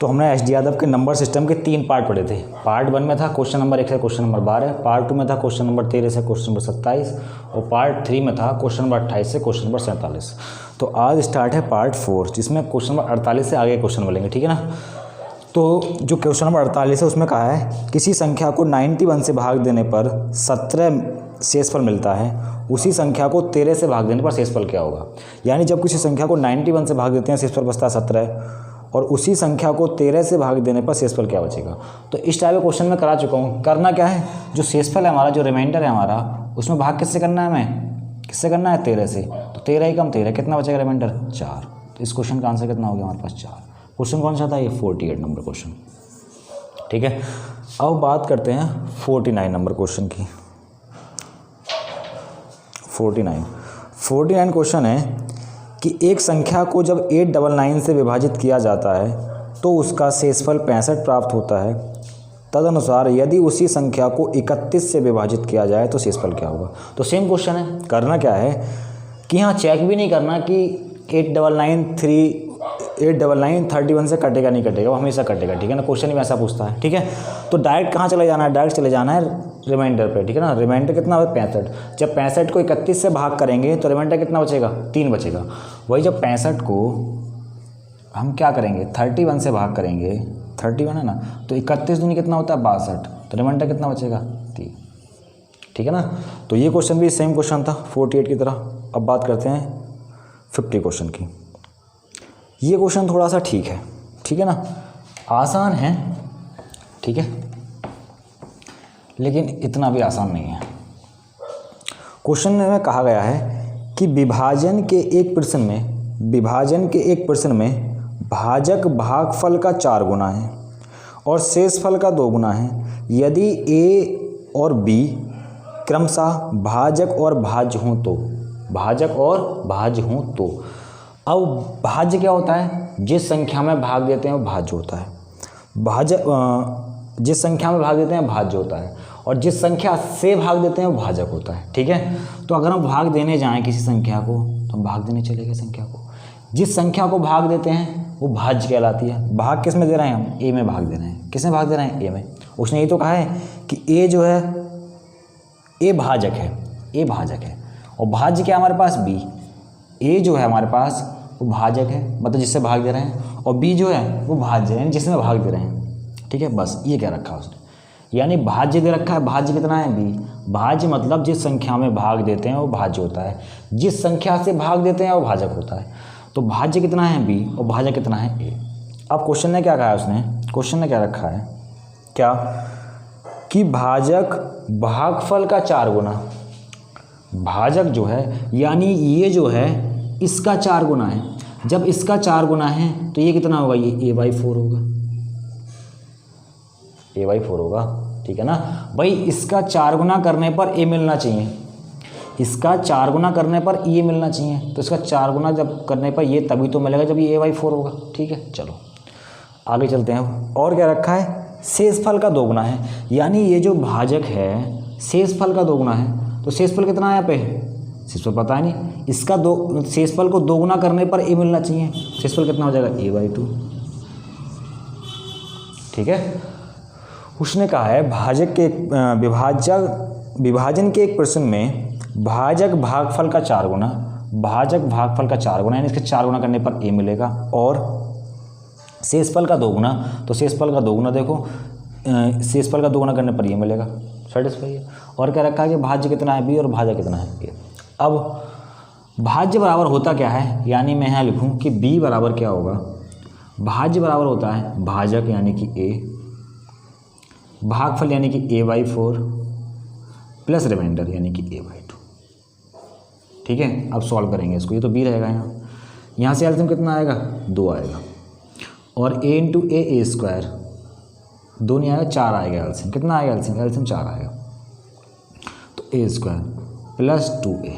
तो हमने H D Yadav के नंबर सिस्टम के 3 पार्ट पढ़े थे। पार्ट 1 में था क्वेश्चन नंबर 1 से क्वेश्चन नंबर 12, पार्ट 2 में था क्वेश्चन नंबर 13 से क्वेश्चन नंबर 27 और पार्ट 3 में था क्वेश्चन नंबर 28 से क्वेश्चन नंबर 47। तो आज स्टार्ट है पार्ट 4 जिसमें क्वेश्चन नंबर 48 से आगे क्वेश्चन बोलेंगे, ठीक है ना। तो जो क्वेश्चन नंबर 48 है उसमें कहा है किसी संख्या को 91 से भाग देने पर 17 शेषफल मिलता है, उसी संख्या को 13 से भाग देने पर शेषफल क्या होगा। यानी जब किसी संख्या को 91 से भाग देते हैं शेषफल बचता है 17 और उसी संख्या को 13 से भाग देने पर शेषफल क्या बचेगा। तो इस टाइप के क्वेश्चन में करा चुका हूँ। करना क्या है, जो शेषफल है हमारा, जो रिमाइंडर है हमारा, उसमें भाग किससे करना है, हमें किससे करना है, 13 से। तो 13 ही कम 13 कितना बचेगा रिमाइंडर, 4। तो इस क्वेश्चन का आंसर कितना हो गया हमारे पास, 4। क्वेश्चन कौन सा था, ये 48 नंबर क्वेश्चन, ठीक है। अब बात करते हैं 49 नंबर क्वेश्चन की। 49 क्वेश्चन है कि एक संख्या को जब 899 से विभाजित किया जाता है तो उसका शेषफल 65 प्राप्त होता है। तदनुसार यदि उसी संख्या को 31 से विभाजित किया जाए तो शेषफल क्या होगा। तो सेम क्वेश्चन है। करना क्या है कि यहाँ चेक भी नहीं करना कि 899 31 से कटेगा नहीं कटेगा, वो हमेशा कटेगा, ठीक है ना। क्वेश्चन भी ऐसा पूछता है, ठीक है। तो डायरेक्ट कहाँ चले जाना है, डायरेक्ट चले जाना है रिमाइंडर पे, ठीक है ना। रिमाइंडर कितना है, 65। जब 65 को 31 से भाग करेंगे तो रिमाइंडर कितना बचेगा, 3 बचेगा। वही जब 65 को हम क्या करेंगे, 31 से भाग करेंगे, 31 है ना, तो 31 दूनी कितना होता है, 62। तो रिमाइंडर कितना बचेगा, 3, ठीक है ना। तो ये क्वेश्चन भी सेम क्वेश्चन था 48 की तरह। अब बात करते हैं 50 क्वेश्चन की। ये क्वेश्चन थोड़ा सा ठीक है ना, आसान है, ठीक है, लेकिन इतना भी आसान नहीं है। क्वेश्चन में कहा गया है कि विभाजन के एक प्रश्न में भाजक भागफल का 4 गुना है और शेषफल का 2 गुना है। यदि a और b क्रमशः भाजक और भाज्य हों तो अब भाज्य क्या होता है, जिस संख्या में भाग देते हैं वो भाज्य होता है। जिस संख्या में भाग देते हैं भाज्य होता है और जिस संख्या से भाग देते हैं वो भाजक होता है, ठीक है। तो अगर हम भाग देने जाएं किसी संख्या को तो हम भाग देने चले गए संख्या को, जिस संख्या को भाग देते हैं वो भाज्य कहलाती है। भाग किस में दे रहे हैं हम, ए में भाग दे रहे हैं। किस में भाग दे रहे हैं, ए में। उसने ये तो कहा है कि ए जो है, ए भाजक है और भाज्य क्या हमारे पास, बी। ए जो है हमारे पास वो भाजक है, मतलब जिससे भाग दे रहे हैं, और बी जो है वो भाज्य है, जिसमें भाग दे रहे हैं, ठीक है। बस ये क्या रखा उसने, यानी भाज्य दे रखा है। भाज्य कितना है, बी। भाज्य मतलब जिस संख्या में भाग देते हैं वो भाज्य होता है, जिस संख्या से भाग देते हैं वो भाजक होता है। तो भाज्य कितना है, बी, और भाजक कितना है, ए। अब क्वेश्चन ने क्या कहा है, उसने क्वेश्चन ने क्या रखा है, क्या कि भाजक भागफल का 4 गुना। भाजक जो है यानी ये जो है इसका 4 गुना है। जब इसका 4 गुना है तो ये कितना होगा, ये a/4 होगा, ठीक है ना भाई। इसका 4 गुना करने पर a मिलना चाहिए, इसका 4 गुना करने पर ये मिलना चाहिए। तो इसका 4 गुना जब करने पर ये तभी तो मिलेगा जब ये a/4 होगा, ठीक है। चलो आगे चलते हैं। और क्या रखा है, शेषफल का 2 गुना है, यानी ये जो भाजक है शेषफल का 2 गुना है। तो शेषफल कितना है यहाँ पे, शेषफल पता है नहीं, इसका शेषफल को 2 गुना करने पर ए मिलना चाहिए। शेषफल कितना हो जाएगा, a/2, ठीक है। उसने कहा है भाजक के विभाजन के एक प्रश्न में भाजक भागफल का 4 गुना, यानी इसके 4 गुना करने पर ए मिलेगा, और शेषफल का 2 गुना। तो शेषफल का 2 गुना देखो, शेषफल का 2 गुना करने पर ये मिलेगा, सेटिस्फाई है। और क्या रखा है कि भाज्य कितना है, बी, और भाजक कितना है, ए। अब भाज्य बराबर होता क्या है, यानी मैं यहाँ लिखूँ कि b बराबर क्या होगा, भाज्य बराबर होता है भाजक यानी कि a, भागफल यानी कि a/4 प्लस रिमाइंडर यानी कि a/2, ठीक है। अब सॉल्व करेंगे इसको, ये तो b रहेगा, यहाँ से एलसीएम कितना आएगा, 2 आएगा, और a × a² 2 नहीं आएगा, 4 आएगा एलसीएम। कितना आएगा एलसीएम 4 आएगा। तो a² प्लस 2a,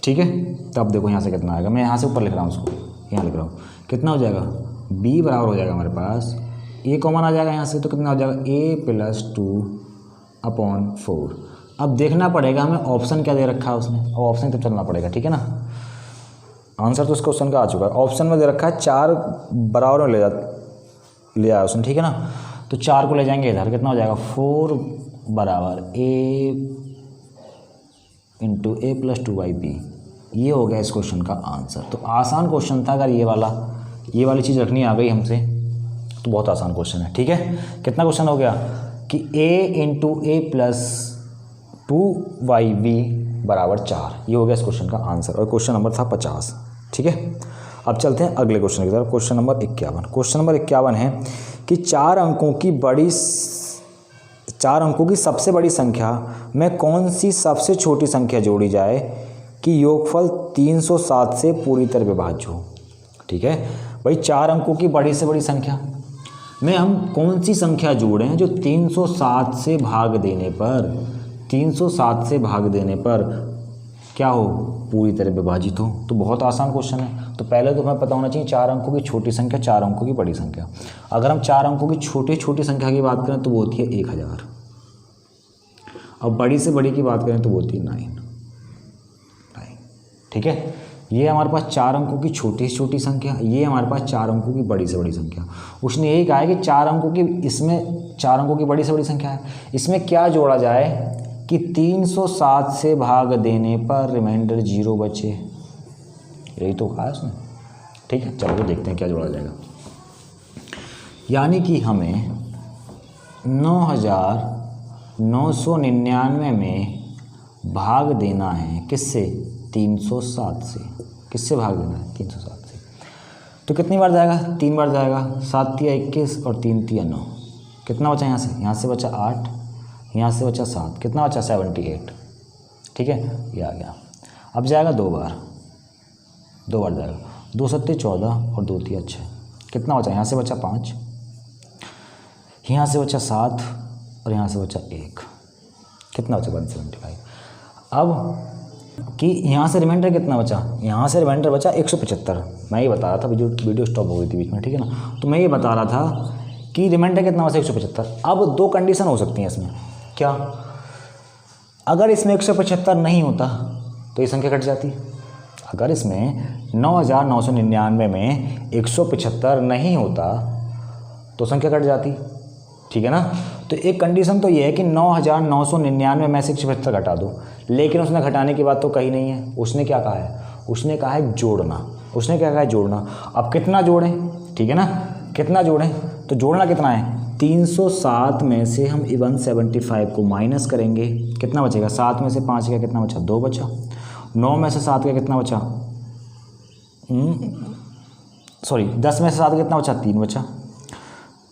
ठीक है। तब देखो यहाँ से कितना आएगा, मैं यहाँ से ऊपर लिख रहा हूँ उसको, यहाँ लिख रहा हूँ, कितना हो जाएगा, b बराबर हो जाएगा हमारे पास, a कॉमन आ जाएगा यहाँ से, तो कितना हो जाएगा, a+2/4। अब देखना पड़ेगा हमें ऑप्शन क्या दे रखा है उसने, और ऑप्शन तब चलना पड़ेगा, ठीक है ना। आंसर तो इस क्वेश्चन का आ चुका है, ऑप्शन में दे रखा है 4 बराबर में ले आया उसने, ठीक है ना। तो 4 को ले जाएंगे इधर, कितना हो जाएगा 4 बराबर a into A plus 2y/b। ये हो गया इस क्वेश्चन का आंसर। तो आसान क्वेश्चन था। अगर ये वाली चीज़ रखनी आ गई हमसे तो बहुत आसान क्वेश्चन है, ठीक है। कितना क्वेश्चन हो गया कि a into A plus 2y/b बराबर 4। ये हो गया इस क्वेश्चन का आंसर और क्वेश्चन नंबर था 50, ठीक है। अब चलते हैं अगले क्वेश्चन की तरफ। Question number 51। क्वेश्चन नंबर 51 है कि 4 अंकों की सबसे बड़ी संख्या में कौन सी सबसे छोटी संख्या जोड़ी जाए कि योगफल 307 से पूरी तरह विभाज्य हो, ठीक है। भाई 4 अंकों की बड़ी से बड़ी संख्या में हम कौन सी संख्या जोड़ें जो 307 से भाग देने पर क्या हो, पूरी तरह विभाजित हो। तो बहुत आसान क्वेश्चन है। तो पहले तो हमें पता होना चाहिए 4 अंकों की छोटी संख्या, 4 अंकों की बड़ी संख्या। अगर हम 4 अंकों की छोटी संख्या की बात करें तो वो होती है 1000। अब बड़ी से बड़ी की बात करें तो वो होती है 9, ठीक है। ये हमारे पास 4 अंकों की छोटी संख्या, ये हमारे पास 4 अंकों की बड़ी से बड़ी संख्या। उसने यही कहा है कि 4 अंकों की बड़ी से बड़ी संख्या है, इसमें क्या जोड़ा जाए कि 307 से भाग देने पर रिमाइंडर 0 बचे। यही तो कहा है उसने, ठीक है। चलो देखते हैं क्या जोड़ा जाएगा। यानी कि हमें 9999 में भाग देना है किससे, 307 से। किससे भाग देना है, 307 से। तो कितनी बार जाएगा, 3 बार जाएगा। 7 तिया 21 और 3 तिया 9। कितना बचा यहाँ से बचा 8, यहाँ से बचा 7, कितना बचा 78, ठीक है। ये आ गया। अब जाएगा 2 बार जाएगा। 2 सत्ते 14 और 2 तिया 6, कितना बचा, यहाँ से बचा 5, यहाँ से बचा 7 और यहाँ से बचा 1, कितना बचा 175। अब कि यहाँ से रिमाइंडर कितना बचा, यहाँ से रिमाइंडर बचा 175। मैं ये बता रहा था, वीडियो स्टॉप हो गई थी बीच में, ठीक है ना। तो मैं ये बता रहा था कि रिमाइंडर कितना बचा 175। अब 2 कंडीशन हो सकती हैं इसमें। क्या, अगर इसमें 175 नहीं होता तो ये संख्या कट जाती। अगर इसमें 9999 में 175 नहीं होता तो संख्या कट जाती, ठीक है ना। तो एक कंडीशन तो ये है कि 9999 में से 175 घटा दो, लेकिन उसने घटाने की बात तो कही नहीं है। उसने क्या कहा है, उसने कहा है जोड़ना। उसने क्या कहा है, जोड़ना। अब कितना जोड़ें, ठीक है ना, कितना जोड़ें, तो जोड़ना कितना है, 307 में से हम 175 को माइनस करेंगे, कितना बचेगा, 7 में से 5 का कितना बचा, 2 बचा। 9 में से 7 का कितना बचा, 10 में से 7 का कितना बचा, 3 बचा,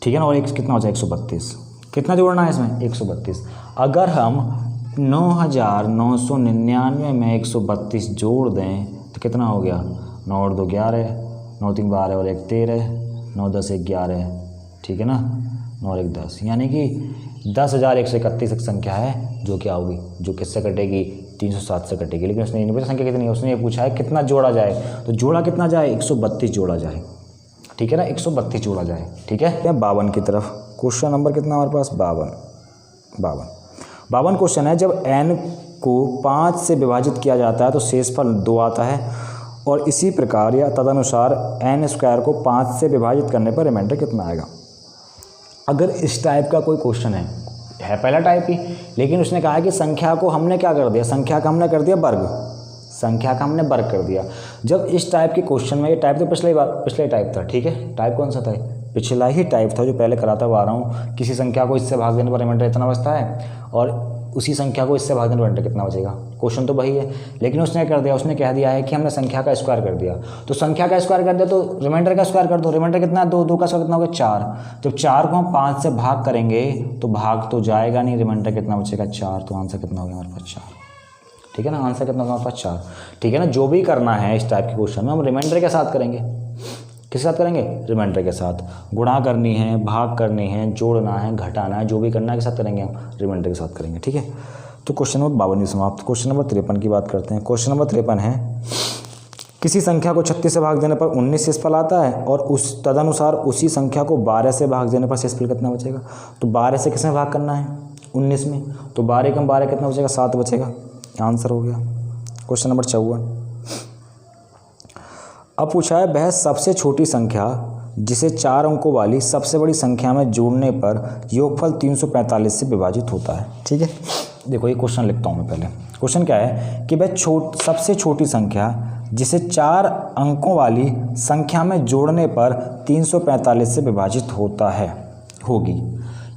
ठीक है ना। और एक कितना बचा, 132। कितना जोड़ना है इसमें, 132। अगर हम 9999 में 132 जोड़ दें तो कितना हो गया, 9 और 2 11, 9 3 12 और 1 13, 9 10 1 11, ठीक है ना, 9 और 1 10, यानी कि 10,131 एक संख्या है जो क्या होगी, जो किससे कटेगी, 307 से कटेगी। लेकिन उसने नहीं पूछा संख्या कितनी है, उसने ये पूछा है कितना जोड़ा जाए। तो जोड़ा कितना जाए, 132 जोड़ा जाए, ठीक है ना, 132 जोड़ा जाए, ठीक है। 52 की तरफ क्वेश्चन नंबर कितना हमारे पास, 52 क्वेश्चन है। जब n को 5 से विभाजित किया जाता है तो शेषफल 2 आता है, और इसी प्रकार या तदनुसार n² को 5 से विभाजित करने पर रिमाइंडर कितना आएगा। अगर इस टाइप का कोई क्वेश्चन है पहला टाइप ही, लेकिन उसने कहा है कि संख्या को हमने क्या कर दिया, संख्या का हमने कर दिया वर्ग, संख्या का हमने वर्ग कर दिया। जब इस टाइप के क्वेश्चन में, ये टाइप तो पिछले टाइप था, ठीक है, टाइप कौन सा था, पिछला ही टाइप था जो पहले कराता हुआ आ रहा हूँ। किसी संख्या को इससे भाग देने पर रिमाइंडर इतना बचता है और उसी संख्या को इससे भाग देने पर रिमाइंडर कितना बचेगा। क्वेश्चन तो वही है, लेकिन उसने कर दिया, उसने कह दिया है कि हमने संख्या का स्क्वायर कर दिया। तो संख्या का स्क्वायर कर दिया तो रिमाइंडर का स्क्वायर कर दो। रिमाइंडर कितना है, 2 का स्क्वायर कितना होगा, 4। जब 4 को हम 5 से भाग करेंगे तो भाग तो जाएगा नहीं, रिमाइंडर कितना बचेगा, 4। तो आंसर कितना हो गया हमारे पास, 4, ठीक है ना। आंसर कितना होगा हमारे पास, 4, ठीक है ना। जो भी करना है इस टाइप के क्वेश्चन में हम रिमाइंडर के साथ करेंगे। किसके साथ करेंगे, रिमाइंडर के साथ। गुणा करनी है, भाग करनी है, जोड़ना है, घटाना है, जो भी करना है के साथ करेंगे हम, रिमाइंडर के साथ करेंगे, ठीक है। तो क्वेश्चन नंबर 52 समाप्त। क्वेश्चन नंबर 53 की बात करते हैं। क्वेश्चन नंबर 53 है, किसी संख्या को 36 से भाग देने पर 19 शेषफल आता है और उस तदनुसार उसी संख्या को 12 से भाग देने पर शेषफल कितना बचेगा। तो 12 से किसमें भाग करना है, 19 में। तो 12 कम 12 कितना बचेगा, 7 बचेगा। आंसर हो गया। Question number 54। अब पूछा है, वह सबसे छोटी संख्या जिसे 4 अंकों वाली सबसे बड़ी संख्या में जोड़ने पर योगफल 345 से विभाजित होता है। ठीक है, देखो ये क्वेश्चन लिखता हूँ मैं पहले। क्वेश्चन क्या है कि भाई सबसे छोटी संख्या जिसे 4 अंकों वाली संख्या में जोड़ने पर 345 से विभाजित होता है होगी।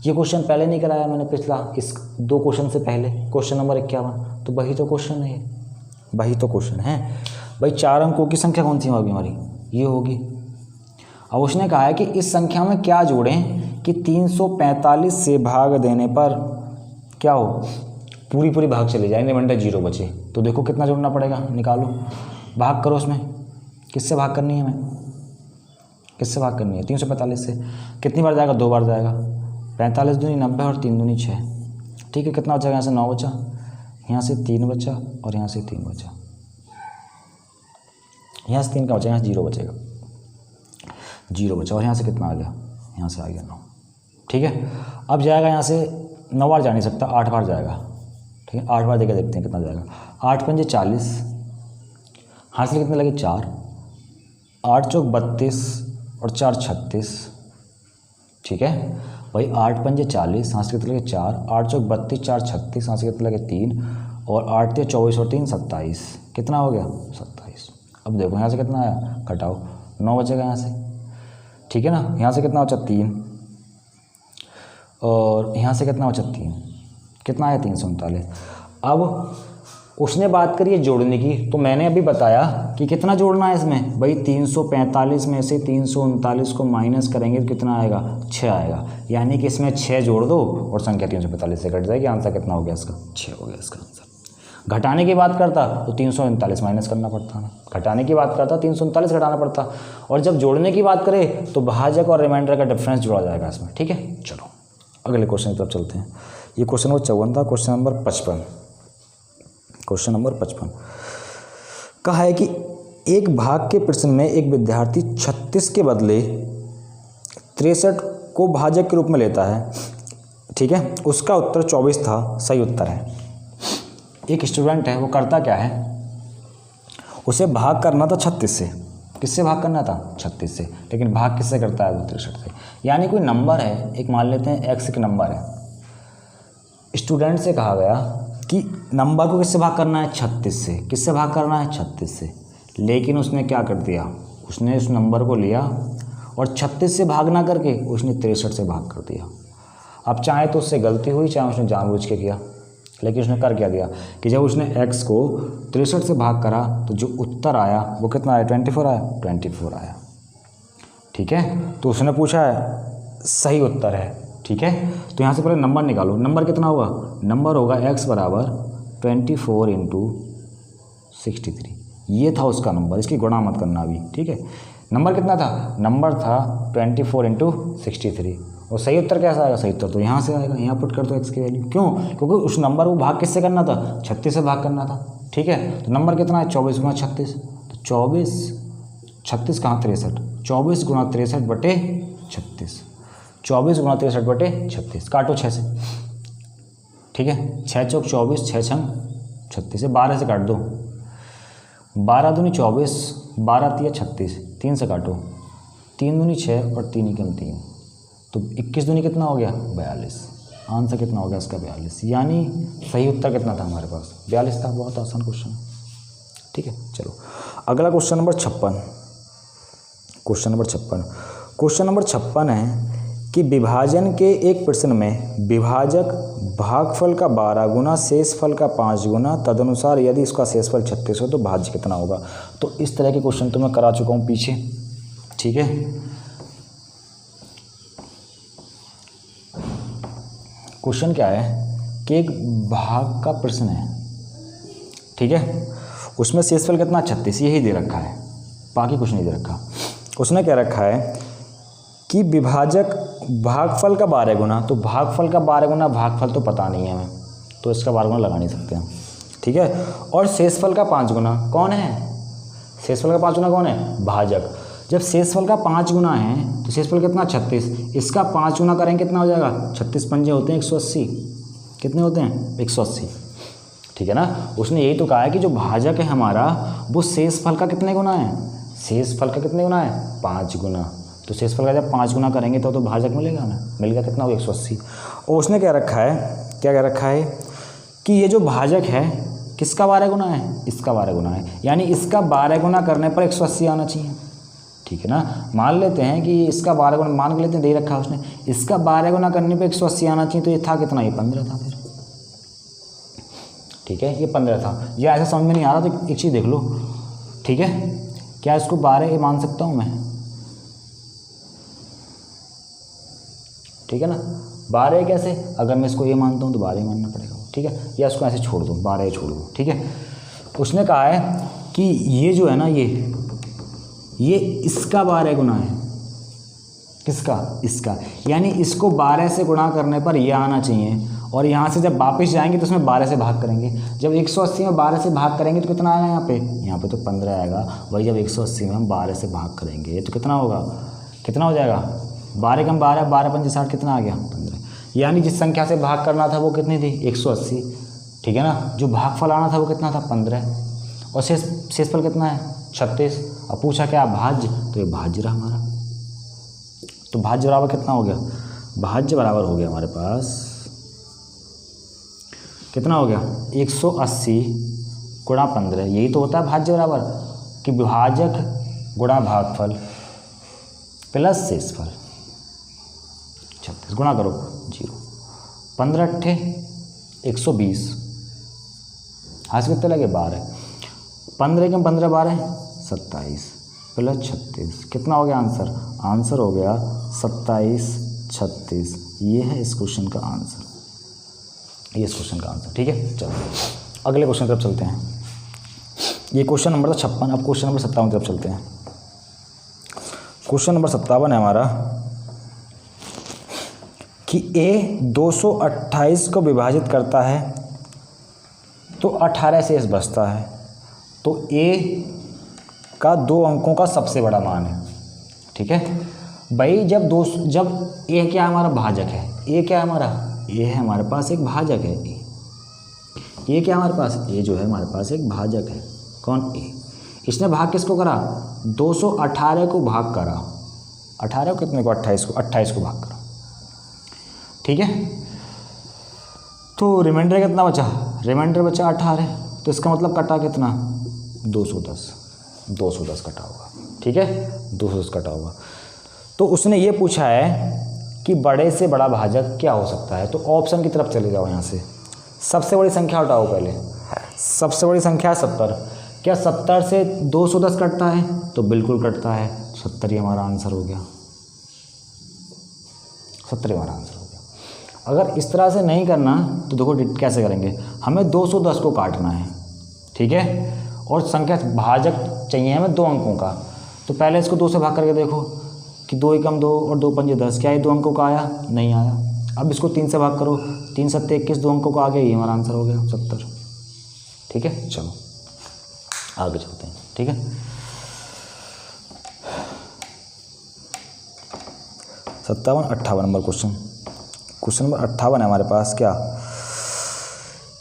ये क्वेश्चन पहले नहीं कराया मैंने, पिछला इस 2 क्वेश्चन से पहले, क्वेश्चन नंबर 51। तो वही तो क्वेश्चन है, वही तो क्वेश्चन है भाई। 4 अंकों की संख्या कौन सी होगी हमारी, ये होगी। अब उसने कहा है कि इस संख्या में क्या जोड़ें कि 345 से भाग देने पर क्या हो, पूरी भाग चले जाए, रिमाइंडर 0 बचे। तो देखो कितना जोड़ना पड़ेगा, निकालो, भाग करो उसमें। किससे भाग करनी है हमें, किससे भाग करनी है, 345 से। कितनी बार जाएगा, 2 बार जाएगा। 45 दूनी 90 और 3 दूनी 6। ठीक है, कितना बचेगा, यहाँ से 9 बचा, यहाँ से 3 बचा और यहाँ से 3 बचा। यहाँ से 3 का बचेगा, यहाँ से 0 बचेगा, 0 बचा। और यहाँ से कितना आ गया, यहाँ से आ गया 9। ठीक है, अब जाएगा यहाँ से 9 बार जा नहीं सकता, 8 बार जाएगा। ठीक है, 8 बार देकर देखते हैं कितना जाएगा। 8 पंजे 40, हाथ से कितने लगे 4, 8 चौक 32 और 4 36। ठीक है भाई, 8 पंजे 40, हाथ से कितने लगे 4, 8 चौक 32, 4 36, हाथ से कितने लगे 3 और 8 ते 24 और 3 27। कितना हो गया, 27। अब देखो यहाँ से कितना आया, घटाओ, 9 बचेगा यहाँ से। ठीक है ना, यहाँ से कितना बचा 3 और यहाँ से कितना बचा 3, कितना आया 339। अब उसने बात करी है जोड़ने की, तो मैंने अभी बताया कि कितना जोड़ना है इसमें भाई। 345 में से 339 को माइनस करेंगे तो कितना आएगा, 6 आएगा। यानी कि इसमें 6 जोड़ दो और संख्या 345 से कट जाएगी। आंसर कितना हो गया इसका, 6 हो गया इसका आंसर। घटाने की बात करता तो 339 माइनस करना पड़ता ना, घटाने की बात करता 339 घटाना पड़ता। और जब जोड़ने की बात करें तो भाजक और रिमाइंडर का डिफरेंस जोड़ा जाएगा इसमें। ठीक है, चलो अगले क्वेश्चन की तरफ चलते हैं। ये क्वेश्चन नंबर 54 था। क्वेश्चन नंबर 55, क्वेश्चन नंबर 55 कहा है कि एक भाग के प्रश्न में एक विद्यार्थी 36 के बदले 63 को भाजक के रूप में लेता है। ठीक है, उसका उत्तर 24 था, सही उत्तर है। एक स्टूडेंट है, वो करता क्या है, उसे भाग करना था 36 से। किससे भाग करना था, 36 से, लेकिन भाग किससे करता है, वो 63 से। यानी कोई नंबर है, एक मान लेते हैं x एक नंबर है। स्टूडेंट से कहा गया कि नंबर को किससे भाग करना है, 36 से। किससे भाग करना है, 36 से। लेकिन उसने क्या कर दिया, उसने उस नंबर को लिया और 36 से भाग ना करके उसने 63 से भाग कर दिया। अब चाहे तो उससे गलती हुई, चाहे उसने जानबूझ के किया, लेकिन उसने कर क्या दिया कि जब उसने x को 63 से भाग करा तो जो उत्तर आया वो कितना आया, 24 आया, 24 आया। ठीक है, तो उसने पूछा है सही उत्तर है। ठीक है, तो यहाँ से पहले नंबर निकालो। नंबर कितना होगा, नंबर होगा x बराबर 24 इंटू 63। ये था उसका नंबर, इसकी गुणा मत करना अभी। ठीक है, नंबर कितना था, नंबर था 24 इंटू 63। और सही उत्तर कैसा आएगा, सही उत्तर तो यहाँ से आएगा, यहाँ पुट कर दो x की वैल्यू। क्यों, क्योंकि उस नंबर को भाग किससे करना था, 36 से भाग करना था। ठीक है, तो नंबर कितना है, 24 गुणा 36। तो 24, 36 कहाँ 63, 24 गुणा 63 बटे 36, 24 गुणा 63 बटे 36। काटो 6 से। ठीक है, 6 चौक 24, 6 छंग 36 से 12 से काट दो। 12 दूनी 24, 12 तिया 36, 3 से काटो। 3 दूनी 6 और 3 एकम 3, तो 21 दूनी कितना हो गया, 42। आंसर कितना हो गया इसका, 42। यानी सही उत्तर कितना था हमारे पास, 42 था। बहुत आसान क्वेश्चन। ठीक है, चलो अगला question number 56। Question number 56, question number 56 है कि विभाजन के एक प्रश्न में विभाजक भागफल का 12 गुना शेषफल का 5 गुना, तदनुसार यदि इसका शेषफल 36 हो तो भाज्य कितना होगा। तो इस तरह के क्वेश्चन तो मैं करा चुका हूँ पीछे। ठीक है, क्वेश्चन क्या है कि एक भाग का प्रश्न है। ठीक है, उसमें शेषफल कितना, 36, यही दे रखा है, बाकी कुछ नहीं दे रखा। उसने क्या रखा है कि विभाजक भागफल का 12 गुना, तो भागफल का 12 गुना, भागफल तो पता नहीं है हमें, तो इसका 12 गुना लगा नहीं सकते हम। ठीक है, और शेषफल का 5 गुना कौन है, शेषफल का 5 गुना कौन है, भाजक। जब शेषफल का 5 गुना है तो शेषफल कितना, 36। इसका 5 गुना करेंगे कितना हो जाएगा, 36 पंजे होते हैं 180। कितने होते हैं, 180। ठीक है ना, उसने यही तो कहा है कि जो भाजक है हमारा वो शेषफल का कितने गुना है, शेषफल का कितने गुना है, 5 गुना। तो शेषफल का जब 5 गुना करेंगे तो भाजक मिलेगा ना, मिल गया कितना हो 180। और उसने क्या रखा है, क्या क्या रखा है कि ये जो भाजक है किसका 12 गुना है, इसका 12 गुना है, यानी इसका 12 गुना करने पर 180 आना चाहिए, ठीक है ना। मान लेते हैं कि इसका 12 गुना मान के लेते हैं, दे रखा है उसने, इसका 12 गुना करने पे 180 आना चाहिए, तो ये था कितना, ये 15 था फिर, ठीक है, ये 15 था। ये ऐसा समझ में नहीं आ रहा तो एक चीज़ देख लो, ठीक है, क्या इसको 12 मान सकता हूँ मैं, ठीक है ना। 12 कैसे, अगर मैं इसको ये मानता हूँ तो 12 मानना पड़ेगा, ठीक है, या इसको ऐसे छोड़ दूँ, 12 छोड़ दूँ, ठीक है। उसने कहा है कि ये जो है ना ये इसका 12 गुना है, किसका, इसका, यानी इसको 12 से गुणा करने पर ये आना चाहिए, और यहाँ से जब वापस जाएंगे तो उसमें 12 से भाग करेंगे, जब 180 में 12 से भाग करेंगे तो कितना आएगा यहाँ पे तो 15 आएगा, वही जब 180 में हम 12 से भाग करेंगे तो कितना होगा, कितना हो जाएगा, 12 कम 12, 12 पंजे 60, कितना आ गया 15, यानी जिस संख्या से भाग करना था वो कितनी थी 180, ठीक है ना, जो भागफल आना था वो कितना था 15, और शेषफल कितना है 36। अब पूछा क्या भाज्य, तो ये भाज्य रहा हमारा, तो भाज्य बराबर कितना हो गया, भाज्य बराबर हो गया हमारे पास कितना हो गया 180 गुणा 15, यही तो होता है भाज्य बराबर कि विभाजक गुणा भागफल प्लस शेषफल, 36 गुणा करो 0, 15 अट्ठे 120, हाथ से कितने लगे 12, 15 के 15 12 27 प्लस 36, कितना हो गया आंसर, आंसर हो गया 27 36, ये है इस क्वेश्चन का आंसर, ये इस क्वेश्चन का आंसर, ठीक है। चलो अगले क्वेश्चन की तरफ चलते हैं, ये क्वेश्चन नंबर था 56, अब क्वेश्चन नंबर 57 की तरफ चलते हैं। क्वेश्चन नंबर 57 है हमारा कि A 228 को विभाजित करता है तो 18 शेष बचता है, तो A का 2 अंकों का सबसे बड़ा मान है, ठीक है भाई। जब A क्या हमारा भाजक है, A क्या है हमारा, A है हमारे पास एक भाजक है, A क्या हमारे पास, A जो है हमारे पास एक भाजक है, कौन A, इसने भाग किसको करा 218 को भाग करा, 18 को कितने को 28 को भाग करा, ठीक है। तो रिमाइंडर कितना बचा, रिमाइंडर बचा 18, तो इसका मतलब कटा कितना 210 कटा होगा, ठीक है 210 कटा होगा। तो उसने ये पूछा है कि बड़े से बड़ा भाजक क्या हो सकता है, तो ऑप्शन की तरफ चले जाओ, यहाँ से सबसे बड़ी संख्या उठाओ पहले, सबसे बड़ी संख्या है 70, क्या 70 से 210 कटता है, तो बिल्कुल कटता है, 70 ही हमारा आंसर हो गया, 70 हमारा आंसर हो गया। अगर इस तरह से नहीं करना तो देखो कैसे करेंगे, हमें 210 को काटना है, ठीक है, और संख्या भाजक चाहिए हमें 2 अंकों का, तो पहले इसको 2 से भाग करके देखो कि 2 एकम 2 और 2 पंजे 10, क्या ये 2 अंकों का आया, नहीं आया। अब इसको 3 से भाग करो, 3 सत्ते 21, 2 अंकों का आ गया, ये हमारा आंसर हो गया 70, ठीक है। चलो आगे चलते हैं, ठीक है। 57 58 नंबर क्वेश्चन नंबर 58 है हमारे पास, क्या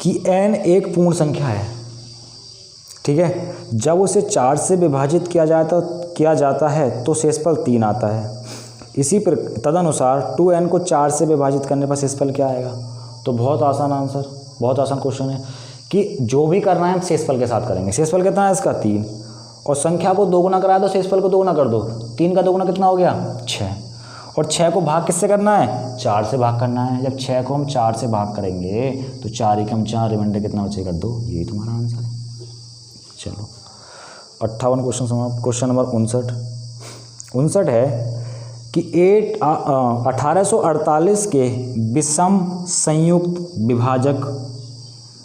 कि n एक पूर्ण संख्या है, ठीक है, जब उसे 4 से विभाजित किया जाता है तो शेषफल 3 आता है, इसी पर तदनुसार 2n को 4 से विभाजित करने पर शेषफल क्या आएगा। तो बहुत आसान आंसर, बहुत आसान क्वेश्चन है कि जो भी करना है शेषफल के साथ करेंगे। शेषफल कितना है इसका 3, और संख्या को 2 गुना करा दो, शेषफल को 2 गुना कर दो, 3 का 2 गुना कितना हो गया 6, और 6 को भाग किससे करना है 4 से भाग करना है। जब 6 को हम 4 से भाग करेंगे तो 4 एकम 4, रिमाइंडर कितना बचेगा 2, यही तुम्हारा आंसर है। चलो 58 क्वेश्चन समाप्त। क्वेश्चन नंबर 59 है कि 1848 के विषम संयुक्त विभाजक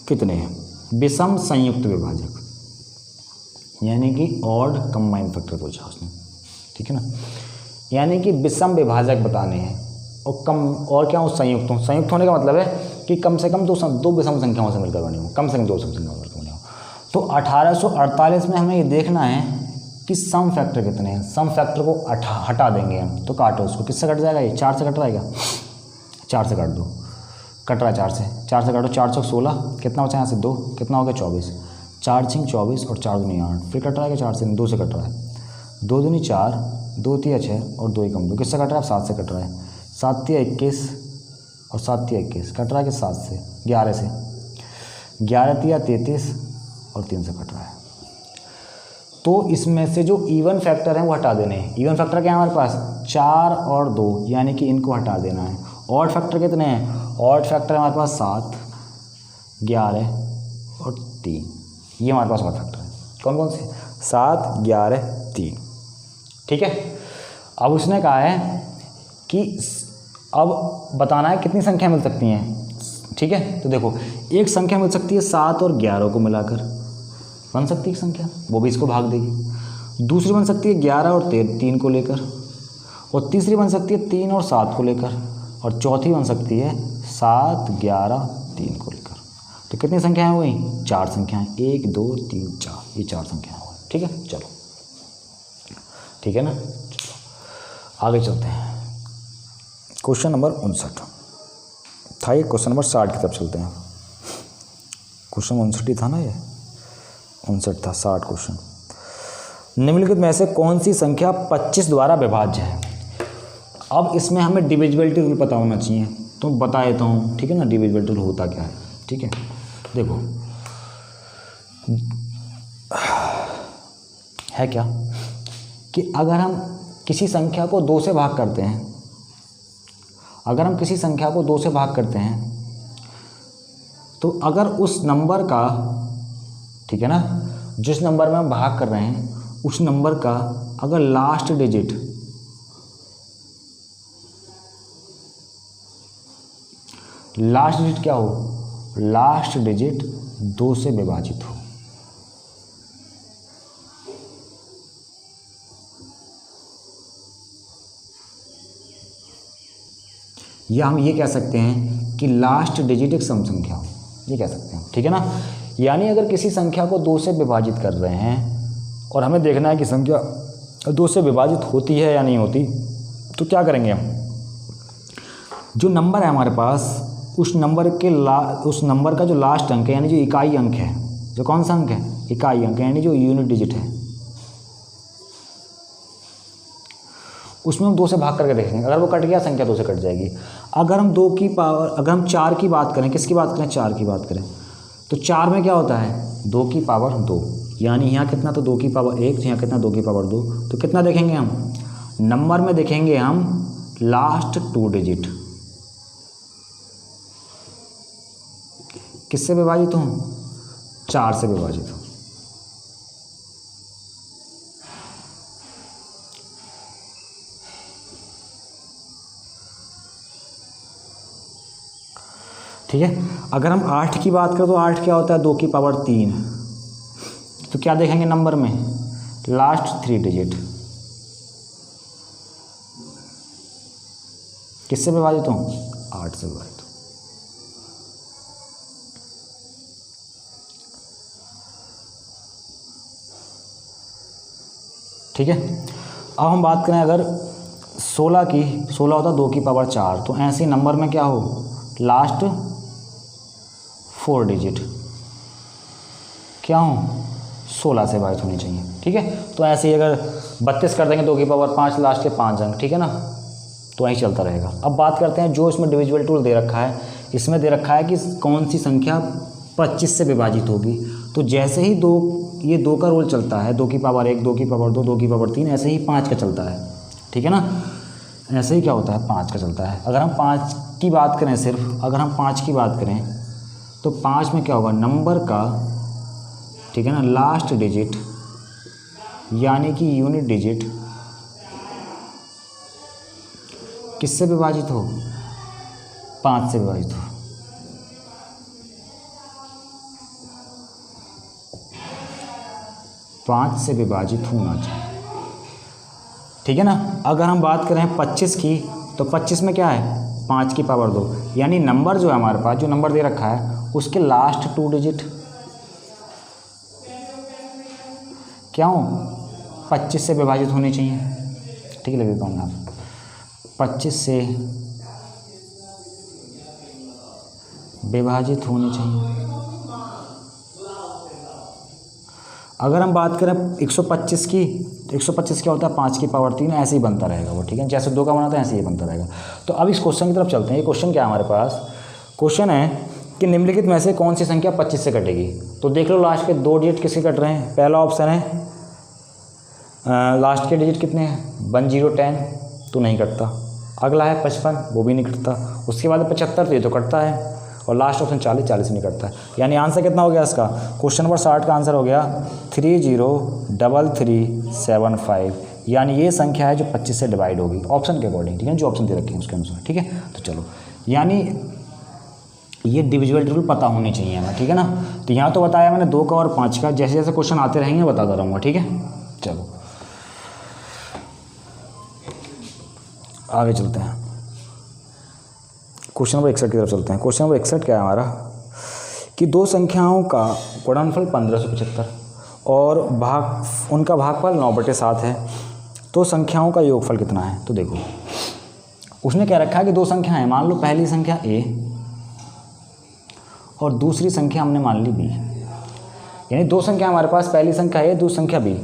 कितने हैं। विषम संयुक्त विभाजक यानी कि ऑड कंबाइंड फैक्टर पूछा उसने, ठीक है ना, यानी कि विषम विभाजक बताने हैं और क्या हो संयुक्त होने का मतलब है कि कम से कम दो विषम संख्याओं से मिलकर बने हो, कम से कम 2 विषम संख्याओं से मिलकर बने हो। तो 1848 में हमें ये देखना है कि सम फैक्टर कितने हैं। सम फैक्टर को हटा देंगे हम, तो काटो उसको, किससे कट जाएगा, ये 4 से कट जाएगा, 4 से काट दो, कट रहा है 4 से काटो, 4 चौक 16, कितना बचा यहाँ से 2, कितना हो गया 24, 4 छिंग 24 और 4 दूनी 8, फिर कट रहा है 4 से 2 से कट रहा है, 2 दूनी 4 2 तिया 6 और 2 एकम 2, किससे कट रहा है? 7 से कट रहा है। 7 तिया 21 और 7 तिया 21, कट रहा है कि 7 से 11 से, 11 तिया 33 और 3 से कट रहा है। तो इसमें से जो इवन फैक्टर हैं वो हटा देने हैं। इवन फैक्टर क्या है हमारे पास? 4 और 2, यानी कि इनको हटा देना है। ऑड फैक्टर कितने हैं? ऑड फैक्टर हमारे पास 7, 11 और 3, ये हमारे पास ऑड फैक्टर है। कौन कौन से? 7, 11, 3। ठीक है। अब उसने कहा है कि अब बताना है कितनी संख्या मिल सकती हैं। ठीक है, तो देखो एक संख्या मिल सकती है 7 और 11 को मिलाकर, बन सकती है एक संख्या, वो भी इसको भाग देगी। दूसरी बन सकती है 11 और 3 को लेकर, और तीसरी बन सकती है 3 और 7 को लेकर, और चौथी बन सकती है 7, 11, 3 को लेकर। तो कितनी संख्याएं हुई? 4 संख्याएं, 1, 2, 3, 4, ये 4 संख्याएं हुई। ठीक है, चलो ठीक है ना, चलो आगे चलते हैं। क्वेश्चन नंबर 59 था ये, क्वेश्चन नंबर 60 की तरफ चलते हैं। क्वेश्चन 59 ही था ना, ये 59 था, 60 क्वेश्चन। निम्नलिखित में से कौन सी संख्या 25 द्वारा विभाज्य है? अब इसमें हमें डिविजिबिलिटी रूल पता होना चाहिए, तो बता देता हूँ। ठीक है ना, डिविजिबिलिटी रूल होता क्या है? ठीक है, देखो है क्या कि अगर हम किसी संख्या को 2 से भाग करते हैं, अगर हम किसी संख्या को 2 से भाग करते हैं, तो अगर उस नंबर का, ठीक है ना, जिस नंबर में हम भाग कर रहे हैं उस नंबर का अगर लास्ट डिजिट क्या हो? लास्ट डिजिट 2 से विभाजित हो, या हम ये कह सकते हैं कि लास्ट डिजिट एक सम संख्या हो, ये कह सकते हैं। ठीक है ना, यानी अगर किसी संख्या को 2 से विभाजित कर रहे हैं और हमें देखना है कि संख्या 2 से विभाजित होती है या नहीं होती, तो क्या करेंगे हम? जो नंबर है हमारे पास, उस नंबर का जो लास्ट अंक है, यानी जो इकाई अंक है, जो कौन सा अंक है? इकाई अंक, यानी जो यूनिट डिजिट है, उसमें हम 2 से भाग करके देखेंगे। अगर वो कट गया, संख्या 2 से कट जाएगी। अगर हम 2 की पावर, अगर हम 4 की बात करें, किसकी बात करें? 4 की बात करें, तो 4 में क्या होता है? 2 की पावर 2, यानी यहाँ कितना? तो 2 की पावर 1, यहाँ कितना? 2 की पावर 2। तो कितना देखेंगे हम? नंबर में देखेंगे हम लास्ट 2 डिजिट किससे विभाजित हो? 4 से विभाजित हो। ठीक है, अगर हम 8 की बात करें तो 8 क्या होता है? 2 की पावर 3। तो क्या देखेंगे नंबर में? लास्ट 3 डिजिट किससे विभाजित हो? 8 से विभाजित हो। ठीक है, अब हम बात करें अगर 16 की, 16 होता है 2 की पावर 4, तो ऐसे नंबर में क्या हो? लास्ट 4 डिजिट क्या हो? 16 से विभाजित होनी चाहिए। ठीक है, तो ऐसे ही अगर 32 कर देंगे 2 की पावर 5, लास्ट के 5 अंक, ठीक है ना, तो वहीं चलता रहेगा। अब बात करते हैं जो इसमें डिविजिबल टूल दे रखा है, इसमें दे रखा है कि कौन सी संख्या 25 से विभाजित होगी। तो जैसे ही ये 2 का रोल चलता है, 2 की पावर 1, 2 की पावर 2, 2 की पावर 3, ऐसे ही 5 का चलता है। ठीक है ना, ऐसे ही क्या होता है? 5 का चलता है। अगर हम 5 की बात करें, सिर्फ अगर हम 5 की बात करें, तो 5 में क्या होगा? नंबर का, ठीक है ना, लास्ट डिजिट यानी कि यूनिट डिजिट किससे विभाजित हो? 5 से विभाजित हो। पाँच से विभाजित होना चाहिए। ठीक है ना, अगर हम बात करें 25 की, तो 25 में क्या है? 5 की पावर 2, यानी नंबर जो है हमारे पास, जो नंबर दे रखा है उसके लास्ट 2 डिजिट क्या हो? 25 से विभाजित होने चाहिए। ठीक है, लगे कौन आप 25 से विभाजित होने चाहिए। अगर हम बात करें 125 की, तो 125 क्या होता है 5 की पावर 3, ऐसे ही बनता रहेगा वो, ठीक है, जैसे 2 का बनाता है ऐसे ही बनता रहेगा। तो अब इस क्वेश्चन की तरफ चलते हैं। ये क्वेश्चन क्या है हमारे पास, क्वेश्चन है कि निम्नलिखित में से कौन सी संख्या 25 से कटेगी। तो देख लो लास्ट के 2 डिजिट किसके कट रहे हैं। पहला ऑप्शन है लास्ट के डिजिट कितने हैं 1 0 10, तो नहीं कटता। अगला है 55, वो भी नहीं कटता। उसके बाद 75, तो ये तो कटता है। और लास्ट ऑप्शन 40, 40 नहीं कटता है। यानी आंसर कितना हो गया इसका, क्वेश्चन नंबर 60 का आंसर हो गया 303375। यानी ये संख्या है जो 25 से डिवाइड होगी ऑप्शन के अकॉर्डिंग, ठीक है, जो ऑप्शन दे रखे हैं उसके अनुसार, ठीक है। तो चलो, यानी ये डिविजिबल रूल पता होनी चाहिए हमें, ठीक है ना। तो यहाँ तो बताया मैंने 2 का और 5 का, जैसे जैसे क्वेश्चन आते रहेंगे बताता रहूँगा, ठीक है। चलो आगे चलते हैं, क्वेश्चन नंबर 61 की तरफ चलते हैं। क्वेश्चन नंबर 61 क्या है हमारा, कि 2 संख्याओं का गुणनफल 1575 और उनका भागफल 9/7 है, तो संख्याओं का योगफल कितना है। तो देखो उसने क्या रखा है कि 2 संख्या है, मान लो पहली संख्या a और दूसरी संख्या हमने मान ली b, यानी 2 संख्या हमारे पास, पहली संख्या a दूसरी संख्या b।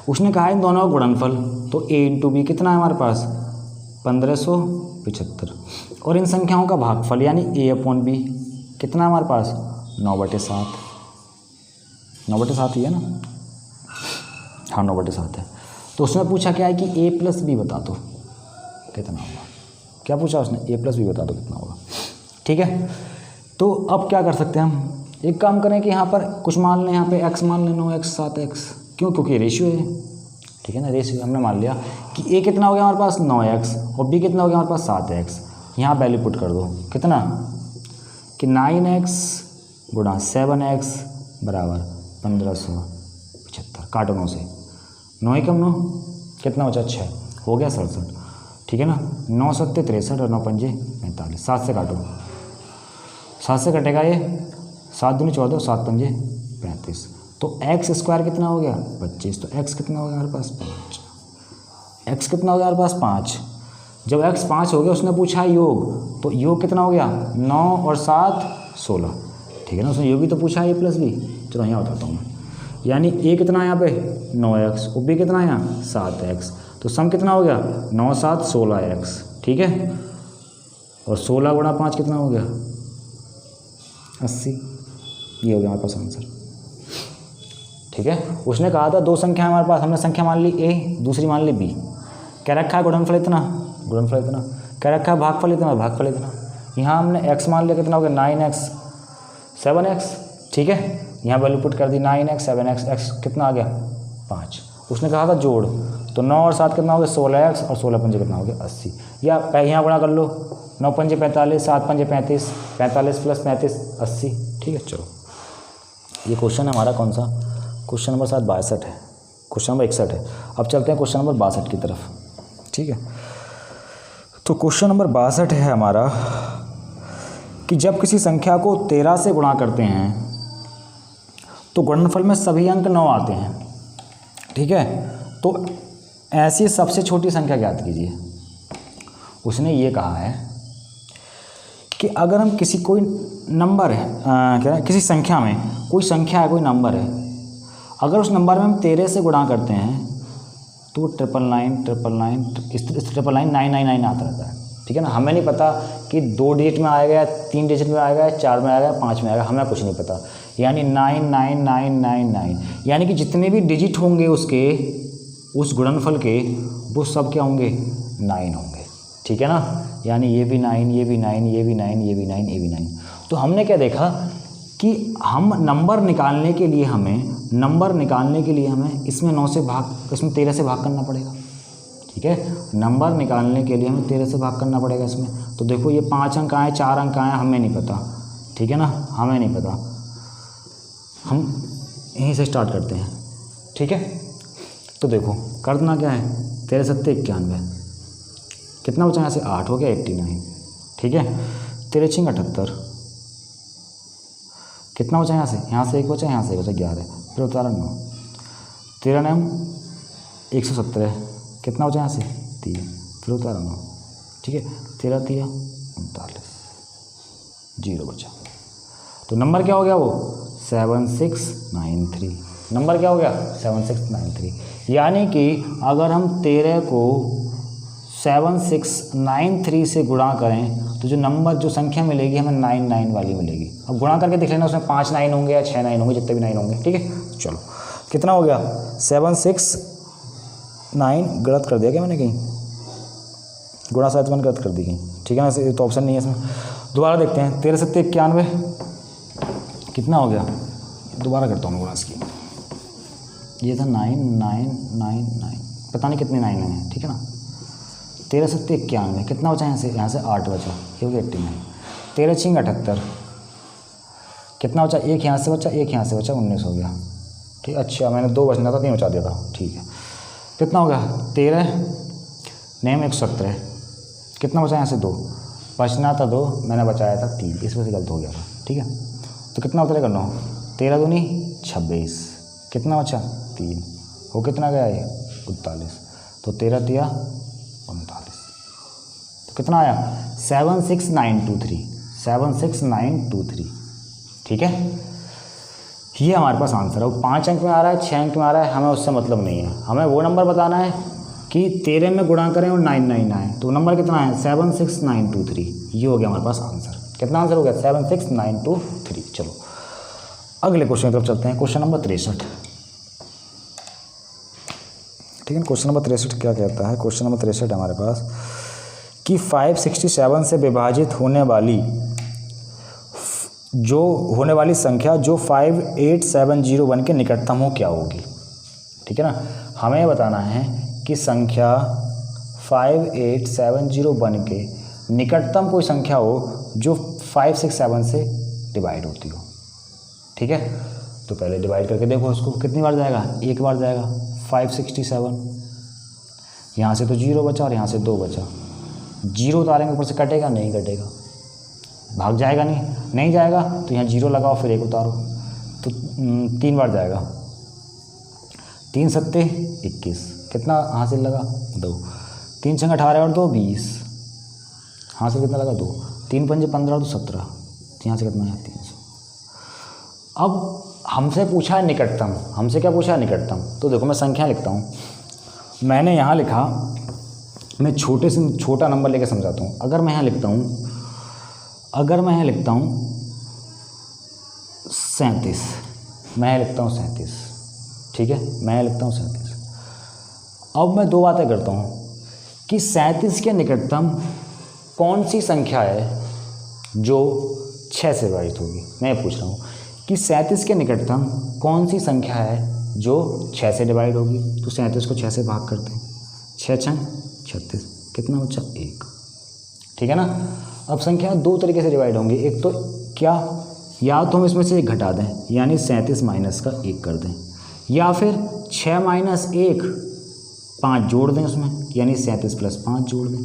उसने कहा है दोनों का गुणनफल, तो a × b कितना है हमारे पास 1575, और इन संख्याओं का भागफल यानी a/b कितना है हमारे पास 9/7। 9/7 ही है ना, हाँ 9/7 है। तो उसने पूछा क्या है कि a + b बता दो कितना होगा। क्या पूछा उसने, a + b बता दो कितना होगा, ठीक है। तो अब क्या कर सकते हैं हम, एक काम करें कि यहाँ पर कुछ मान लें, यहाँ पे x मान लें 9x 7x, क्यों, क्योंकि रेशियो है, ठीक है ना, रेशियो हमने मान लिया कि a कितना हो गया हमारे पास 9x और b कितना हो गया हमारे पास 7x। यहाँ वैल्यू पुट कर दो कितना, कि 9x × 7x बराबर 1575, काटो 9 से, 9 × 9 कितना बचा 6, हो गया 67, ठीक है ना। 9 × 7 = 63 और 9 × 5 = 45, 7 से काटो, 7 से कटेगा ये, 7 दूनी 14, 7 × 5 = 35, तो x² कितना हो गया 25, तो x कितना हो गया हमारे पास 5, x कितना हो गया हमारे पास 5। जब x 5 हो गया, उसने पूछा योग, तो योग कितना हो गया 9 और 7 16, ठीक है ना। उसने योग भी तो पूछा a + b, चलो यहाँ बताता हूँ मैं। यानी a कितना है यहाँ पे 9x और b कितना है यहाँ 7x, तो सम कितना हो गया 9 7 16x, ठीक है। और 16 × 5 कितना हो गया 80, ये हो गया हमारे पास आंसर, ठीक है। उसने कहा था 2 संख्या हमारे पास, हमने संख्या मान ली a, दूसरी मान ली b, क्या रखा है गुणनफल इतना, गुणनफल इतना, क्या रखा है भागफल इतना, भागफल इतना। यहाँ हमने x मान लिया कितना हो गया 9x 7x, ठीक है। यहाँ वैल्यू पुट कर दी 9x 7x, x कितना आ गया 5। उसने कहा था जोड़, तो 9 और 7 कितना हो गया 16x और 16 × 5 कितना हो गया 80, या यहाँ गुणा कर लो, 9 × 5 = 45, 7 × 5 = 35, 45 + 35 80, ठीक है। चलो ये क्वेश्चन हमारा कौन सा, क्वेश्चन नंबर 62 है, क्वेश्चन नंबर 61 है। अब चलते हैं क्वेश्चन नंबर 62 की तरफ, ठीक है। तो क्वेश्चन नंबर 62 है हमारा कि जब किसी संख्या को 13 से गुणा करते हैं तो गुणनफल में सभी अंक 9 आते हैं, ठीक है। तो ऐसी सबसे छोटी संख्या ज्ञात कीजिए। उसने ये कहा है कि अगर हम किसी कोई नंबर है क्या है, किसी संख्या में कोई संख्या है, कोई नंबर है, अगर उस नंबर में हम 13 से गुणा करते हैं तो वो 999 आता रहता है, ठीक है ना। हमें नहीं पता कि 2 डिजिट में आएगा, 3 डिजिट में आएगा, 4 में आएगा, 5 में आएगा, हमें कुछ नहीं पता। यानी 99999, यानी कि जितने भी डिजिट होंगे उसके, उस गुणनफल के, वो सब क्या होंगे 9 होंगे, ठीक है ना। यानी ये भी 9, ये भी 9, ये भी 9, ये भी 9, ये भी 9। तो हमने क्या देखा कि हम नंबर निकालने के लिए हमें इसमें 9 से भाग, इसमें 13 से भाग करना पड़ेगा, ठीक है। नंबर निकालने के लिए हमें 13 से भाग करना पड़ेगा इसमें। तो देखो ये 5 अंक आए, 4 अंक आए, हमें नहीं पता, ठीक है ना, हमें नहीं पता। हम यहीं से स्टार्ट करते हैं, ठीक है। तो देखो करना क्या है, 13 × 7 = 91, कितना बचा यहाँ से 8 हो गया 89, ठीक है। 13 × 6 = 78, कितना बचा यहाँ से 1 बचा, यहाँ से 1 बचा 11, फिर उतारा 9, 13 × 9 = 117, कितना बचा यहाँ से 3, फिर उतारा 9, ठीक है। 13 × 3 = 39, 0 बचा। तो नंबर क्या हो गया वो 7693, नंबर क्या हो गया 7693। यानी कि अगर हम 13 को 7693 से गुणा करें तो जो नंबर जो संख्या मिलेगी हमें 99 वाली मिलेगी। अब गुणा करके देख लेना उसमें 5 9 होंगे या 6 9 होंगे, जितने भी 9 होंगे। ठीक है, चलो कितना हो गया 769, गलत कर दिया क्या मैंने कहीं, गुणा 7 गलत कर दी कहीं। ठीक है ना, तो ऑप्शन नहीं है इसमें। दोबारा देखते हैं 13 7 91 कितना हो गया, दोबारा करता हूँ गुणा इसकी। ये था 9999, पता नहीं कितने 9 हैं। ठीक है ना, 13 7 91 कितना बचा यहाँ से 8 बचा, ये हो गया 89। 13 6 78 कितना बचा, एक यहाँ से बचा एक यहाँ से बचा, 19 हो गया। ठीक, अच्छा मैंने 2 बचना था 3 बचा दिया था। ठीक है, कितना हो गया 13 नेम 117, कितना बचा यहाँ से 2 बचना था 2, मैंने बचाया था 3, इस वजह से गलत हो गया था। ठीक है, तो कितना उतरे करना हो 13 दूनी 26, कितना बचा 3, वो कितना गया ये 39, तो 13 दिया 39, तो कितना आया 76923। ठीक है, ये हमारे पास आंसर है। वो 5 अंक में आ रहा है 6 अंक में आ रहा है, हमें उससे मतलब नहीं है। हमें वो नंबर बताना है कि 13 में गुणा करें और 999 आए, तो नंबर कितना है 76923। ये हो गया हमारे पास आंसर। कितना आंसर हो गया 76923। चलो अगले क्वेश्चन की तरफ चलते हैं, क्वेश्चन नंबर 63। ठीक है, क्वेश्चन नंबर 63 क्या कहता है, क्वेश्चन नंबर 63 हमारे पास कि 567 से विभाजित होने वाली संख्या जो 58701 के निकटतम हो क्या होगी। ठीक है ना, हमें ये बताना है कि संख्या 58701 के निकटतम कोई संख्या हो जो 567 से डिवाइड होती हो। ठीक है, तो पहले डिवाइड करके देखो उसको, कितनी बार जाएगा, एक बार जाएगा 567, यहाँ से तो 0 बचा और यहाँ से 2 बचा, 0 उतारेंगे ऊपर से, कटेगा नहीं कटेगा, भाग जाएगा नहीं जाएगा, तो यहाँ 0 लगाओ फिर 1 उतारो, तो 3 बार जाएगा, 3 सत्ते 21, कितना हासिल लगा 2, 3 छंग 18 और 2 20, हासिल कितना लगा 2, 3 पंजे 15 और 2 17, यहाँ से कितना है 300। अब हमसे पूछा है निकटतम, हमसे क्या पूछा है निकटतम, तो देखो मैं संख्या लिखता हूँ। मैंने यहाँ लिखा, मैं छोटे से छोटा नंबर लेके समझाता हूँ। अगर मैं यहाँ लिखता हूँ 37, मैं यहाँ लिखता हूँ 37, ठीक है, मैं यहाँ लिखता हूँ 37। अब मैं 2 बातें करता हूँ कि 37 के निकटतम कौन सी संख्या है जो 6 से विभाजित होगी। मैं ये पूछ रहा हूँ कि 37 के निकटतम कौन सी संख्या है जो 6 से डिवाइड होगी। तो 37 को 6 से भाग करते हैं, 6 छंग 36, कितना बचा 1। ठीक है ना, अब संख्या 2 तरीके से डिवाइड होंगी। एक तो क्या, या तो हम इसमें से 1 घटा दें, यानी 37 माइनस का 1 कर दें, या फिर 6 माइनस 1 5 जोड़ दें उसमें, यानी 37 प्लस 5 जोड़ दें।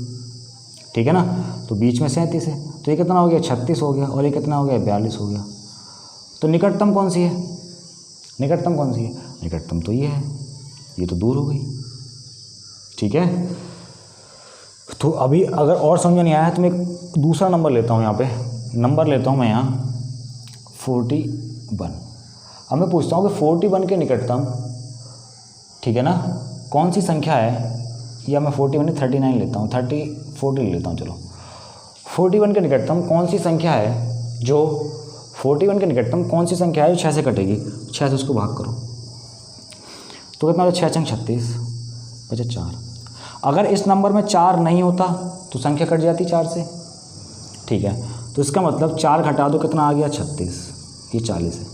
ठीक है ना, तो बीच में 37 है, तो ये कितना हो गया 36 हो गया, और ये कितना हो गया 42 हो गया। तो निकटतम कौन सी है, निकटतम कौन सी है, निकटतम तो ये है, ये तो दूर हो गई। ठीक है, तो अभी अगर और समझ नहीं आया है तो मैं एक दूसरा नंबर लेता हूँ, यहाँ पे नंबर लेता हूँ मैं यहाँ 41। अब मैं पूछता हूँ कि 41 के निकटतम, ठीक है ना, कौन सी संख्या है, या मैं 41 39 लेता हूँ, 40 लेता हूँ। चलो 41 के निकटतम कौन सी संख्या है जो 41 के निकटतम कौन सी संख्या है जो 6 से कटेगी, 6 से उसको भाग करो, तो कितना होता है 6 छंग 36 बचा 4। अगर इस नंबर में 4 नहीं होता तो संख्या कट जाती 4 से। ठीक है, तो इसका मतलब 4 घटा दो, कितना आ गया 36, ये 40 है।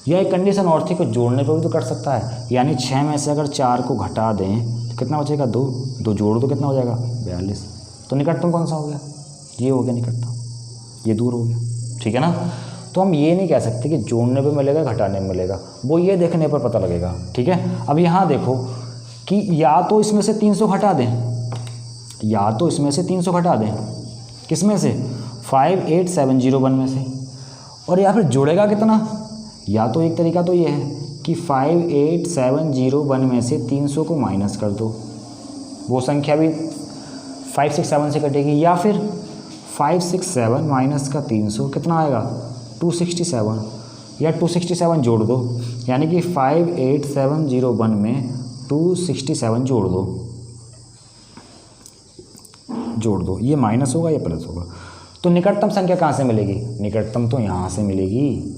यह एक कंडीशन और थी कि जोड़ने पर भी तो कट सकता है, यानी 6 में से अगर 4 को घटा दें तो कितना बचेगा 2 जोड़ दो, कितना हो जाएगा 42। तो निकटतम कौन सा हो गया, ये हो गया निकटतम, ये दूर हो गया। ठीक है ना, तो हम ये नहीं कह सकते कि जोड़ने पे मिलेगा घटाने में मिलेगा, वो ये देखने पर पता लगेगा। ठीक है, अब यहाँ देखो कि या तो इसमें से 300 घटा दें, या तो इसमें से 300 घटा दें, किस में से 58701 में से, और या फिर जुड़ेगा कितना, या तो एक तरीका तो ये है कि 58701 में से 300 को माइनस कर दो, वो संख्या भी 567 से कटेगी, या फिर 567 माइनस का 300 कितना आएगा 267, या 267 जोड़ दो, यानी कि 58701 में 267 जोड़ दो, ये माइनस होगा या प्लस होगा। तो निकटतम संख्या कहाँ से मिलेगी? निकटतम तो यहाँ से मिलेगी,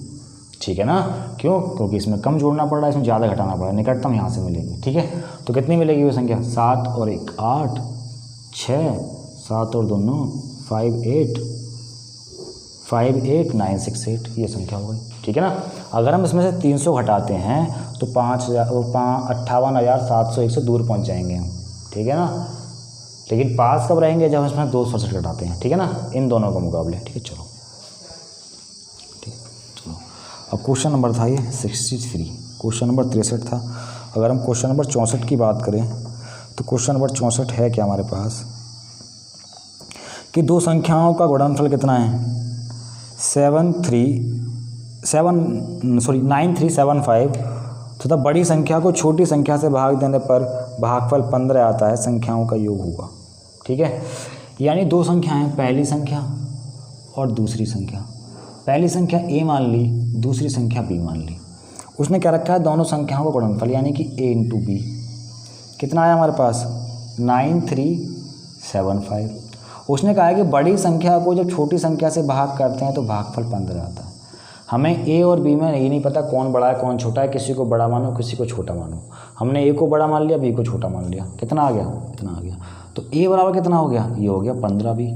ठीक है ना। क्यों? क्योंकि इसमें कम जोड़ना पड़ रहा है, इसमें ज़्यादा घटाना पड़ रहा है। निकटतम यहाँ से मिलेगी, ठीक है। तो कितनी मिलेगी वो संख्या? 7 और 1 8, 6, 7 और 2 9, 58968 ये संख्या हो गई, ठीक है ना। अगर हम इसमें से 300 घटाते हैं तो 58,701 से दूर पहुँच जाएंगे हम, ठीक है ना। लेकिन पास कब रहेंगे? जब इसमें 267 घटाते हैं, ठीक है ना, इन दोनों का मुकाबले, ठीक है। चलो ठीक, चलो अब क्वेश्चन नंबर था ये 63, क्वेश्चन नंबर 63 था। अगर हम क्वेश्चन नंबर 64 की बात करें तो क्वेश्चन नंबर 64 है क्या हमारे पास कि दो संख्याओं का गुणनफल कितना है? 9375 तथा बड़ी संख्या को छोटी संख्या से भाग देने पर भागफल 15 आता है, संख्याओं का योग होगा, ठीक है। यानी दो संख्याएं, पहली संख्या और दूसरी संख्या। पहली संख्या a मान ली, दूसरी संख्या b मान ली। उसने क्या रखा है? दोनों संख्याओं का गुणनफल, यानी कि a इंटू बी। कितना आया हमारे पास? 9375। उसने कहा है कि बड़ी संख्या को जब छोटी संख्या से भाग करते हैं तो भागफल 15 आता है। हमें ए और बी में ये नहीं पता कौन बड़ा है कौन छोटा है, किसी को बड़ा मानो किसी को छोटा मानो। हमने ए को बड़ा मान लिया, बी को छोटा मान लिया। कितना आ गया? इतना आ गया। तो ए बराबर कितना हो गया? ये हो गया 15 बी।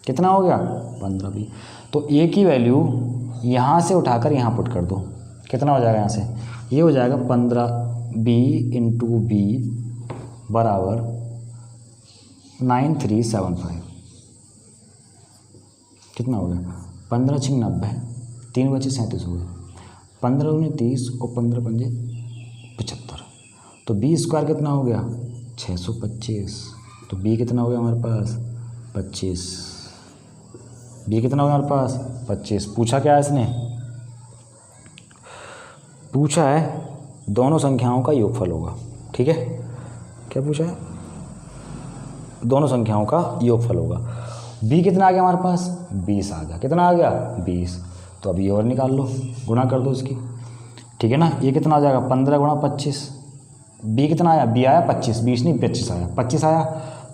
कितना हो गया? 15 बी। तो ए की वैल्यू यहाँ से उठाकर यहाँ पुट कर दो, कितना हो जाएगा यहाँ से? ये हो जाएगा 15 बी इंटू बी बराबर 9375। कितना हो गया? 15 6 90, 3 बचे 37 हो गए। 15 दूनी 30 और 15 पंजे 75। तो बी स्क्वायर कितना हो गया? 625। तो बी कितना हो गया हमारे पास? 25। बी कितना हो गया हमारे पास? 25। पूछा क्या है इसने? पूछा है दोनों संख्याओं का योगफल होगा, ठीक है। क्या पूछा है? दोनों संख्याओं का योगफल होगा। b कितना आ गया हमारे पास? 20 आ गया। कितना आ गया? 20। तो अब ये और निकाल लो, गुणा कर दो इसकी, ठीक है ना। ये कितना आ जाएगा? 15 गुणा 25। b कितना आया? b आया 25, 20 नहीं 25 आया। 25 आया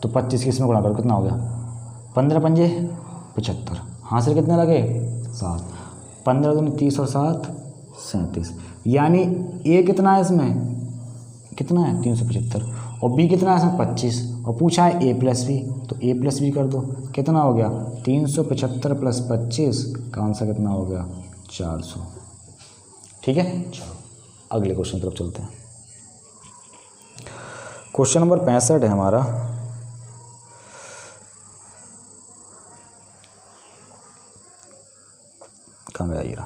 तो 25 किस में गुणा करो, कितना हो गया? 15 पंजे 75। हाथ से कितने लगे? 7। 15 दूनी 30 और 7 37। यानी a कितना है इसमें? कितना है? 375। और b कितना है इसमें? 25। और पूछा है a प्लस बी, तो a प्लस बी कर दो। कितना हो गया? 375 प्लस 25 का आंसर कितना हो गया? 400, ठीक है। चलो अगले क्वेश्चन तरफ चलते हैं। क्वेश्चन नंबर 65 है हमारा। कहाँ गया ये?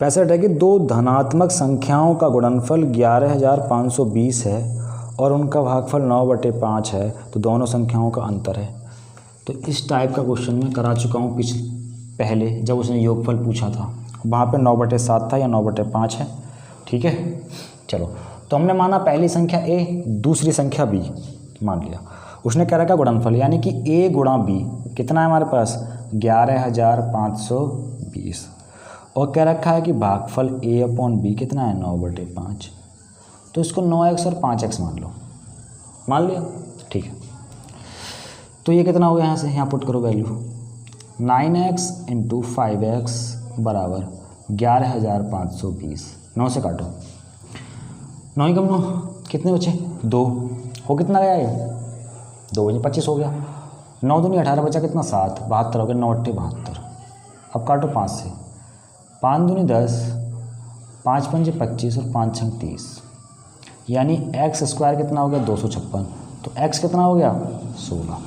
65 है कि दो धनात्मक संख्याओं का गुणनफल 11520 है और उनका भागफल 9/5 है, तो दोनों संख्याओं का अंतर है। तो इस टाइप का क्वेश्चन मैं करा चुका हूँ पहले, जब उसने योगफल पूछा था, वहाँ पे 9/7 था या 9/5 है, ठीक है। चलो, तो हमने माना पहली संख्या a, दूसरी संख्या b मान लिया। उसने क्या रखा? गुणनफल, यानी कि a गुणा b कितना है हमारे पास? 11520। और क्या रखा है कि भागफल a/b कितना है? 9/5। तो इसको 9x और 5x मान लो, मान लिया, ठीक है। तो ये कितना हो गया? यहाँ से यहाँ पुट करो वैल्यू, 9x इंटू 5x बराबर 11520। 9 से काटो, 9 ही कम 9, कितने बचे? 2 हो। कितना गया ये? 2 बजे 25 हो गया। 9 दूनी 18 बचा कितना? 7, 72 हो गया। 9 8 72। अब काटो 5 से, 5 दूनी 10, 5 पंजे 25 और 5 छंग 30। यानी x स्क्वायर कितना हो गया? 256। तो x कितना हो गया? 16।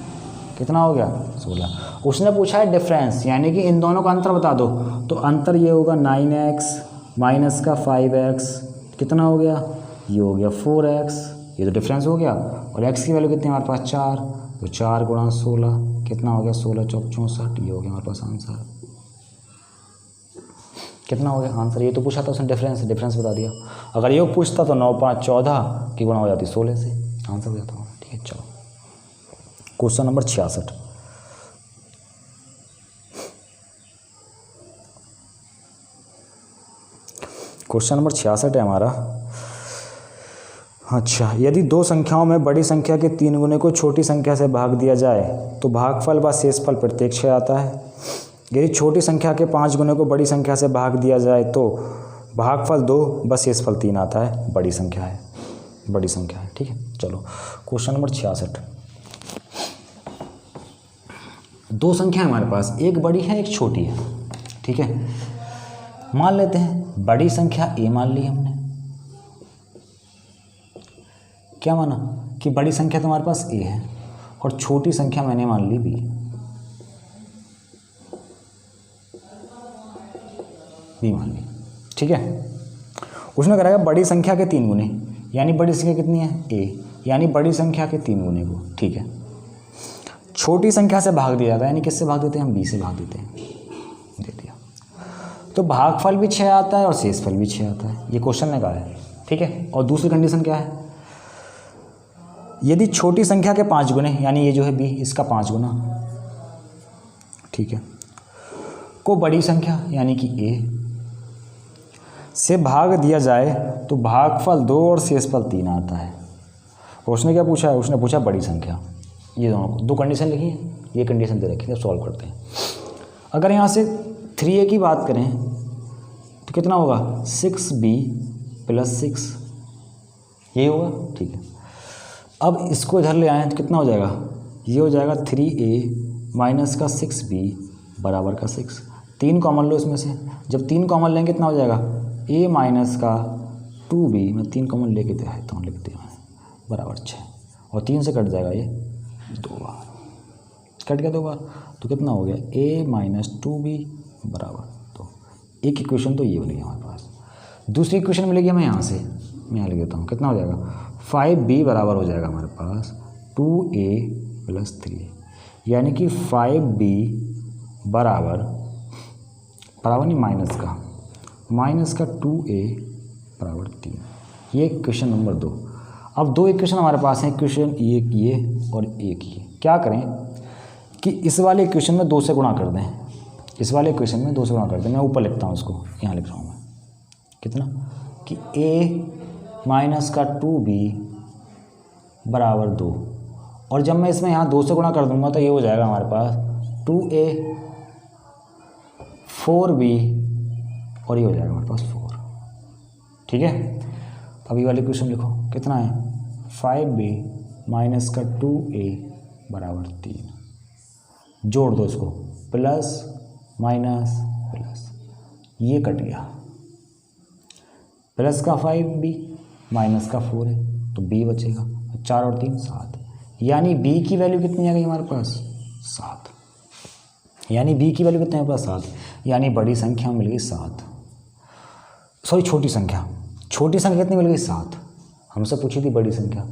कितना हो गया? 16। उसने पूछा है डिफरेंस, यानी कि इन दोनों का अंतर बता दो। तो अंतर ये होगा 9x माइनस का 5x कितना हो गया? ये हो गया 4x। ये तो डिफरेंस हो गया। और x की वैल्यू कितनी हमारे पास? 4। तो 4 गुणा 16 कितना हो गया? 16 चौक 64। ये हो गया हमारे पास आंसर। कितना हो गया आंसर? ये तो पूछा था उसने डिफरेंस बता दिया। अगर योग पूछता तो 9 5 14 की गुणा हो जाती 16 से, आंसर हो जाता, ठीक है। चलो क्वेश्चन नंबर 66। क्वेश्चन नंबर 66 है हमारा। अच्छा, यदि दो संख्याओं में बड़ी संख्या के 3 गुने को छोटी संख्या से भाग दिया जाए तो भागफल व शेषफल प्रत्येक 6 आता है। यदि छोटी संख्या के 5 गुने को बड़ी संख्या से भाग दिया जाए तो भागफल 2 व शेषफल 3 आता है। बड़ी संख्या है, बड़ी संख्या है। ठीक है, चलो क्वेश्चन नंबर 66। दो संख्या है हमारे पास, एक बड़ी है एक छोटी है। ठीक है, मान लेते हैं बड़ी संख्या a मान ली हमने। क्या माना कि बड़ी संख्या तुम्हारे पास a है और छोटी संख्या मैंने मान ली b। मान ली, ठीक है। उसने कराया बड़ी संख्या के 3 गुने, यानी बड़ी संख्या कितनी है a, यानी बड़ी संख्या के 3 गुने को। ठीक है, छोटी संख्या से भाग दिया जाता है, यानी किससे भाग देते हैं हम, b से भाग देते हैं। दे दिया तो भागफल भी 6 आता है और शेषफल भी 6 आता है। ये क्वेश्चन ने कहा है। ठीक है, और दूसरी कंडीशन क्या है, यदि छोटी संख्या के 5 गुने, यानी ये जो है b, इसका 5 गुना, ठीक है, को बड़ी संख्या यानी कि a से भाग दिया जाए तो भागफल 2 और शेषफल 3 आता है। उसने क्या पूछा है, उसने पूछा बड़ी संख्या। ये दोनों दो कंडीशन लिखी है, ये कंडीशन दे रखी है, सॉल्व करते हैं। अगर यहाँ से 3a की बात करें तो कितना होगा 6b + 6, यही होगा। ठीक है, अब इसको इधर ले आएँ तो कितना हो जाएगा, ये हो जाएगा 3a माइनस का 6b बराबर का 6। 3 कॉमन लो इसमें से, जब 3 कॉमन लेंगे कितना हो जाएगा a माइनस का 2b, मैं 3 कॉमन लेके देता हूँ, लिखते हैं बराबर 6, और 3 से कट जाएगा ये 2 बार, कट गया 2 बार, तो कितना हो गया a माइनस 2b बराबर 2। एक इक्वेशन तो ये बन गया हमारे पास। दूसरी इक्वेशन मिलेगी हमें यहाँ से, मैं यहाँ लिख देता हूँ, कितना हो जाएगा 5b बराबर हो जाएगा हमारे पास 2a + 3, यानी कि 5b बराबर नहीं माइनस का 2a बराबर 3। ये इक्वेशन नंबर 2। अब 2 इक्वेशन हमारे पास हैं, इक्वेशन एक ये और एक ये। क्या करें कि इस वाले इक्वेशन में 2 से गुणा कर दें, इस वाले इक्वेशन में 2 से गुणा कर दें। मैं ऊपर लिखता हूँ इसको, यहाँ लिख रहा हूँ मैं, कितना कि a माइनस का 2b बराबर 2, और जब मैं इसमें यहाँ 2 से गुणा कर दूंगा तो ये हो जाएगा हमारे पास 2a 4b, और ये हो जाएगा हमारे पास 4। ठीक है, अब ये वाली क्वेश्चन लिखो, कितना है 5b माइनस का 2a बराबर 3, जोड़ दो इसको, प्लस माइनस प्लस, ये कट गया, प्लस का 5b माइनस का 4 है तो b बचेगा, 4 और 3 7, यानी b की वैल्यू कितनी आ गई हमारे पास 7, यानी b की वैल्यू कितनी है हमारे पास 7, यानी बड़ी संख्या मिल गई 7। सॉरी, छोटी संख्या कितनी मिल गई 7। हमसे पूछी थी बड़ी संख्या,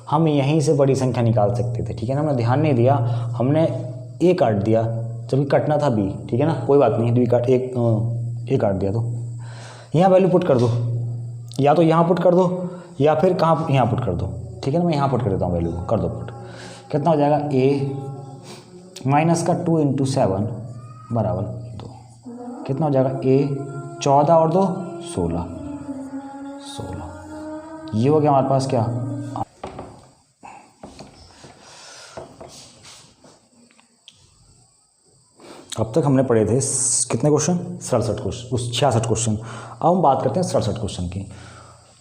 हम यहीं से बड़ी संख्या निकाल सकते थे। ठीक है ना, हमने ध्यान नहीं दिया, हमने a काट दिया जबकि कटना था b। ठीक है ना, कोई बात नहीं, a काट दिया तो यहाँ वैल्यू पुट कर दो, या तो यहाँ पुट कर दो या फिर कहाँ, यहाँ पुट कर दो। ठीक है ना, मैं यहाँ पुट कर देता हूँ, वैल्यू को कर दो पुट। कितना हो जाएगा a माइनस का 2 × 7 बराबर 2, कितना हो जाएगा a 14 और 2 16, ये हो गया हमारे पास क्या, अब तक हमने पढ़े थे कितने क्वेश्चन 66 क्वेश्चन। अब हम बात करते हैं 67 क्वेश्चन की।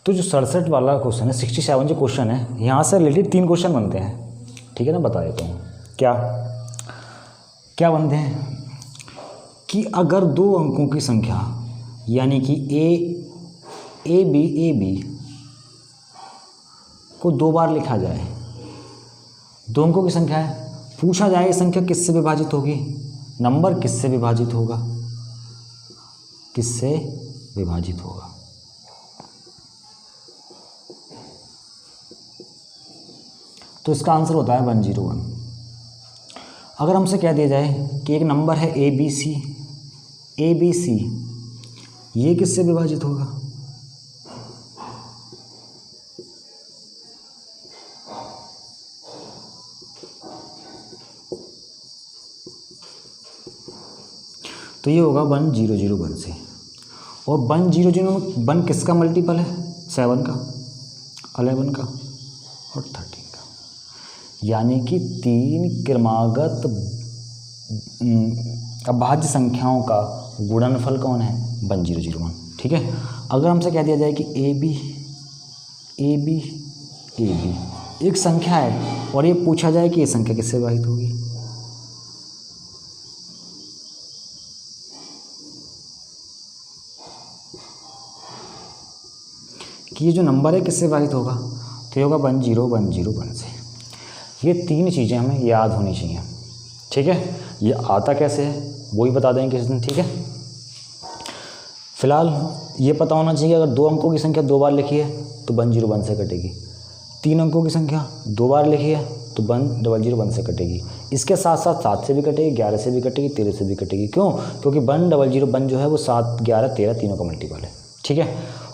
तो जो 67 वाला क्वेश्चन है, 67 जो क्वेश्चन है, यहाँ से रिलेटेड 3 क्वेश्चन बनते हैं। ठीक है ना, बता देता हूँ क्या बनते हैं कि अगर 2 अंकों की संख्या यानी कि ए बी को 2 बार लिखा जाए, 2 अंकों की संख्या है, पूछा जाए ये संख्या किससे विभाजित होगी, नंबर किससे विभाजित होगा, किससे विभाजित होगा। तो इसका आंसर होता है 101। अगर हमसे कह दिया जाए कि एक नंबर है ए बी सी, ये किससे विभाजित होगा, तो ये होगा 1001 से। और 1 0 0 में 1 किसका मल्टीपल है? 7 का, 11 का और 13 का, यानी कि 3 क्रमागत अभाज्य संख्याओं का गुणनफल कौन है? 1 0 0 1। ठीक है, अगर हमसे कह दिया जाए कि ए बी एक संख्या है और ये पूछा जाए कि ये संख्या किससे विभाजित होगी, कि ये जो नंबर है किससे विभाजित होगा, तो ये होगा 1 0 1 0 1 से। ये 3 चीज़ें हमें याद होनी चाहिए। ठीक है, ये आता कैसे है वो ही बता देंगे किस दिन। ठीक है, फिलहाल ये पता होना चाहिए अगर 2 अंकों की संख्या 2 बार लिखी है तो 1 0 1 से कटेगी, 3 अंकों की संख्या 2 बार लिखी है तो 1 0 0 1 से कटेगी। इसके साथ साथ 7 से भी कटेगी, 11 से भी कटेगी, 13 से भी कटेगी। क्यों? क्योंकि 1 0 0 1 जो है वो 7 11 13 तीनों का मल्टीपल है। ठीक है,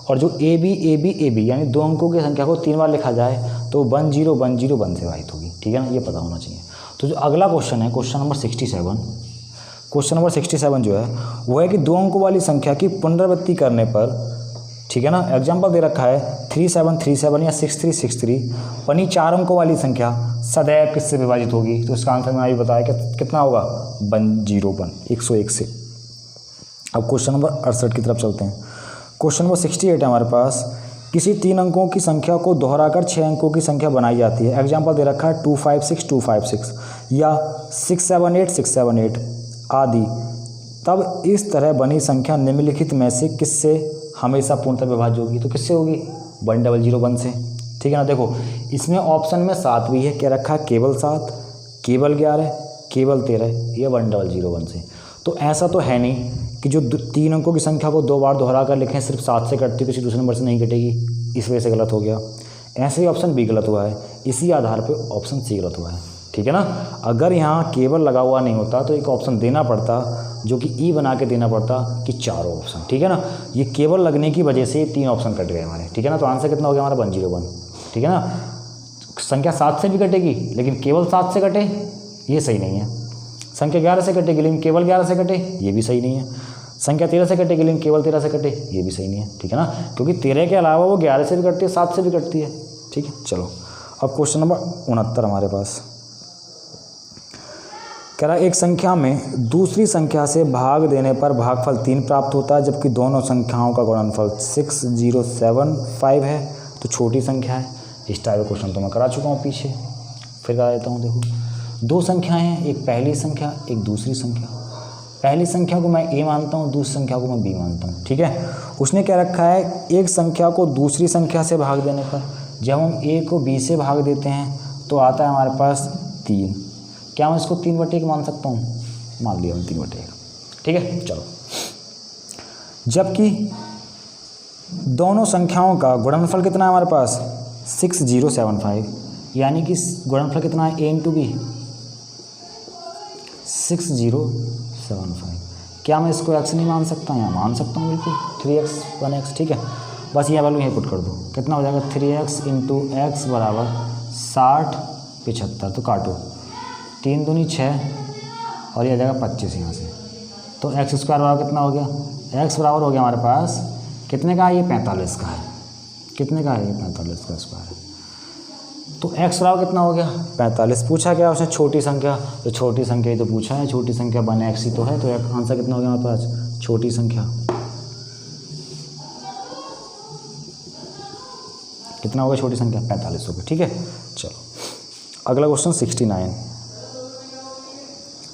और जो ए बी यानी 2 अंकों की संख्या को 3 बार लिखा जाए तो 1 0 1 0 1 से विभाजित होगी। ठीक है ना, ये पता होना चाहिए। तो जो अगला क्वेश्चन है, क्वेश्चन नंबर 67 जो है वो है कि 2 अंकों वाली संख्या की पुनरावृत्ति करने पर, ठीक है ना, एग्जाम्पल दे रखा है 3737 या 6363 बनी 4 अंकों वाली संख्या सदैव किससे विभाजित होगी। तो इसका आंसर मैंने अभी बताया कि कितना होगा, 101 से। अब क्वेश्चन नंबर 68 की तरफ चलते हैं। क्वेश्चन नंबर 68 है हमारे पास, किसी 3 अंकों की संख्या को दोहराकर 6 अंकों की संख्या बनाई जाती है। एग्जाम्पल दे रखा है 256 या 678 आदि। तब इस तरह बनी संख्या निम्नलिखित में से किससे हमेशा पूर्णतः विभाज्य होगी। तो किससे होगी? 1 0 0 1 से। ठीक है ना, देखो इसमें ऑप्शन में 7 भी है, क्या रखा है? केवल 7, केवल 11, केवल 13, ये 1 0 0 1 से। तो ऐसा तो है नहीं कि जो 3 अंकों की संख्या को 2 बार दोहरा कर लिखें सिर्फ 7 से कटती, किसी दूसरे नंबर से नहीं कटेगी, इस वजह से गलत हो गया। ऐसे ही ऑप्शन बी गलत हुआ है, इसी आधार पे ऑप्शन सी गलत हुआ है। ठीक है ना, अगर यहाँ केवल लगा हुआ नहीं होता तो एक ऑप्शन देना पड़ता, जो कि ई बना के देना पड़ता कि 4 ऑप्शन। ठीक है ना, ये केवल लगने की वजह से 3 ऑप्शन कट गए हमारे। ठीक है ना, तो आंसर कितना हो गया हमारा? 1 0 1। ठीक है ना, संख्या 7 से भी कटेगी लेकिन केवल 7 से कटे, ये सही नहीं है। संख्या 11 से कटेगी लेकिन केवल 11 से कटे, ये भी सही नहीं है। संख्या 13 से कटेगी लेकिन केवल 13 से कटे, ये भी सही नहीं है। ठीक है ना, क्योंकि 13 के अलावा वो 11 से भी कटती है, 7 से भी कटती है। ठीक है, चलो अब क्वेश्चन नंबर 69 हमारे पास कह रहा है, एक संख्या में दूसरी संख्या से भाग देने पर भागफल 3 प्राप्त होता है, जबकि दोनों संख्याओं का गुणनफल 6075 है। तो छोटी संख्या है। इस टाइप का क्वेश्चन तो मैं करा चुका हूँ पीछे, फिर करा देता हूँ। देखो 2 संख्याएं हैं, एक पहली संख्या एक दूसरी संख्या। पहली संख्या को मैं ए मानता हूँ, दूसरी संख्या को मैं बी मानता हूँ। ठीक है, उसने क्या रखा है, एक संख्या को दूसरी संख्या से भाग देने पर जब हम ए को बी से भाग देते हैं तो आता है हमारे पास 3। क्या मैं इसको 3/1 मान सकता हूँ? मान लिया हम 3/1। ठीक है, चलो जबकि दोनों संख्याओं का गुणनफल कितना है हमारे पास? 6075, यानी कि गुणनफल कितना है? ए इंटू बी 6075। क्या मैं इसको x नहीं मान सकता? यहाँ मान सकता हूँ बिल्कुल, 3x 1x। ठीक है, बस ये वैल्यू यहीं पुट कर दो। कितना हो जाएगा? 3x इंटू एक्स बराबर 60 75। तो काटो, 3 दूनी 6 और ये आ जाएगा 25 यहाँ से। तो x स्क्वायर बराबर कितना हो गया? x बराबर हो गया हमारे पास कितने का है? ये 45 का है। कितने का है? ये 45 का स्क्वायर है। तो x बराबर कितना हो गया? 45। पूछा क्या उसने? छोटी संख्या। तो छोटी संख्या ही तो पूछा है, छोटी संख्या 1x ही तो है। तो आंसर कितना हो गया हमारे पास? छोटी संख्या। कितना होगा छोटी संख्या? 45 होगा। ठीक है, चलो अगला क्वेश्चन 69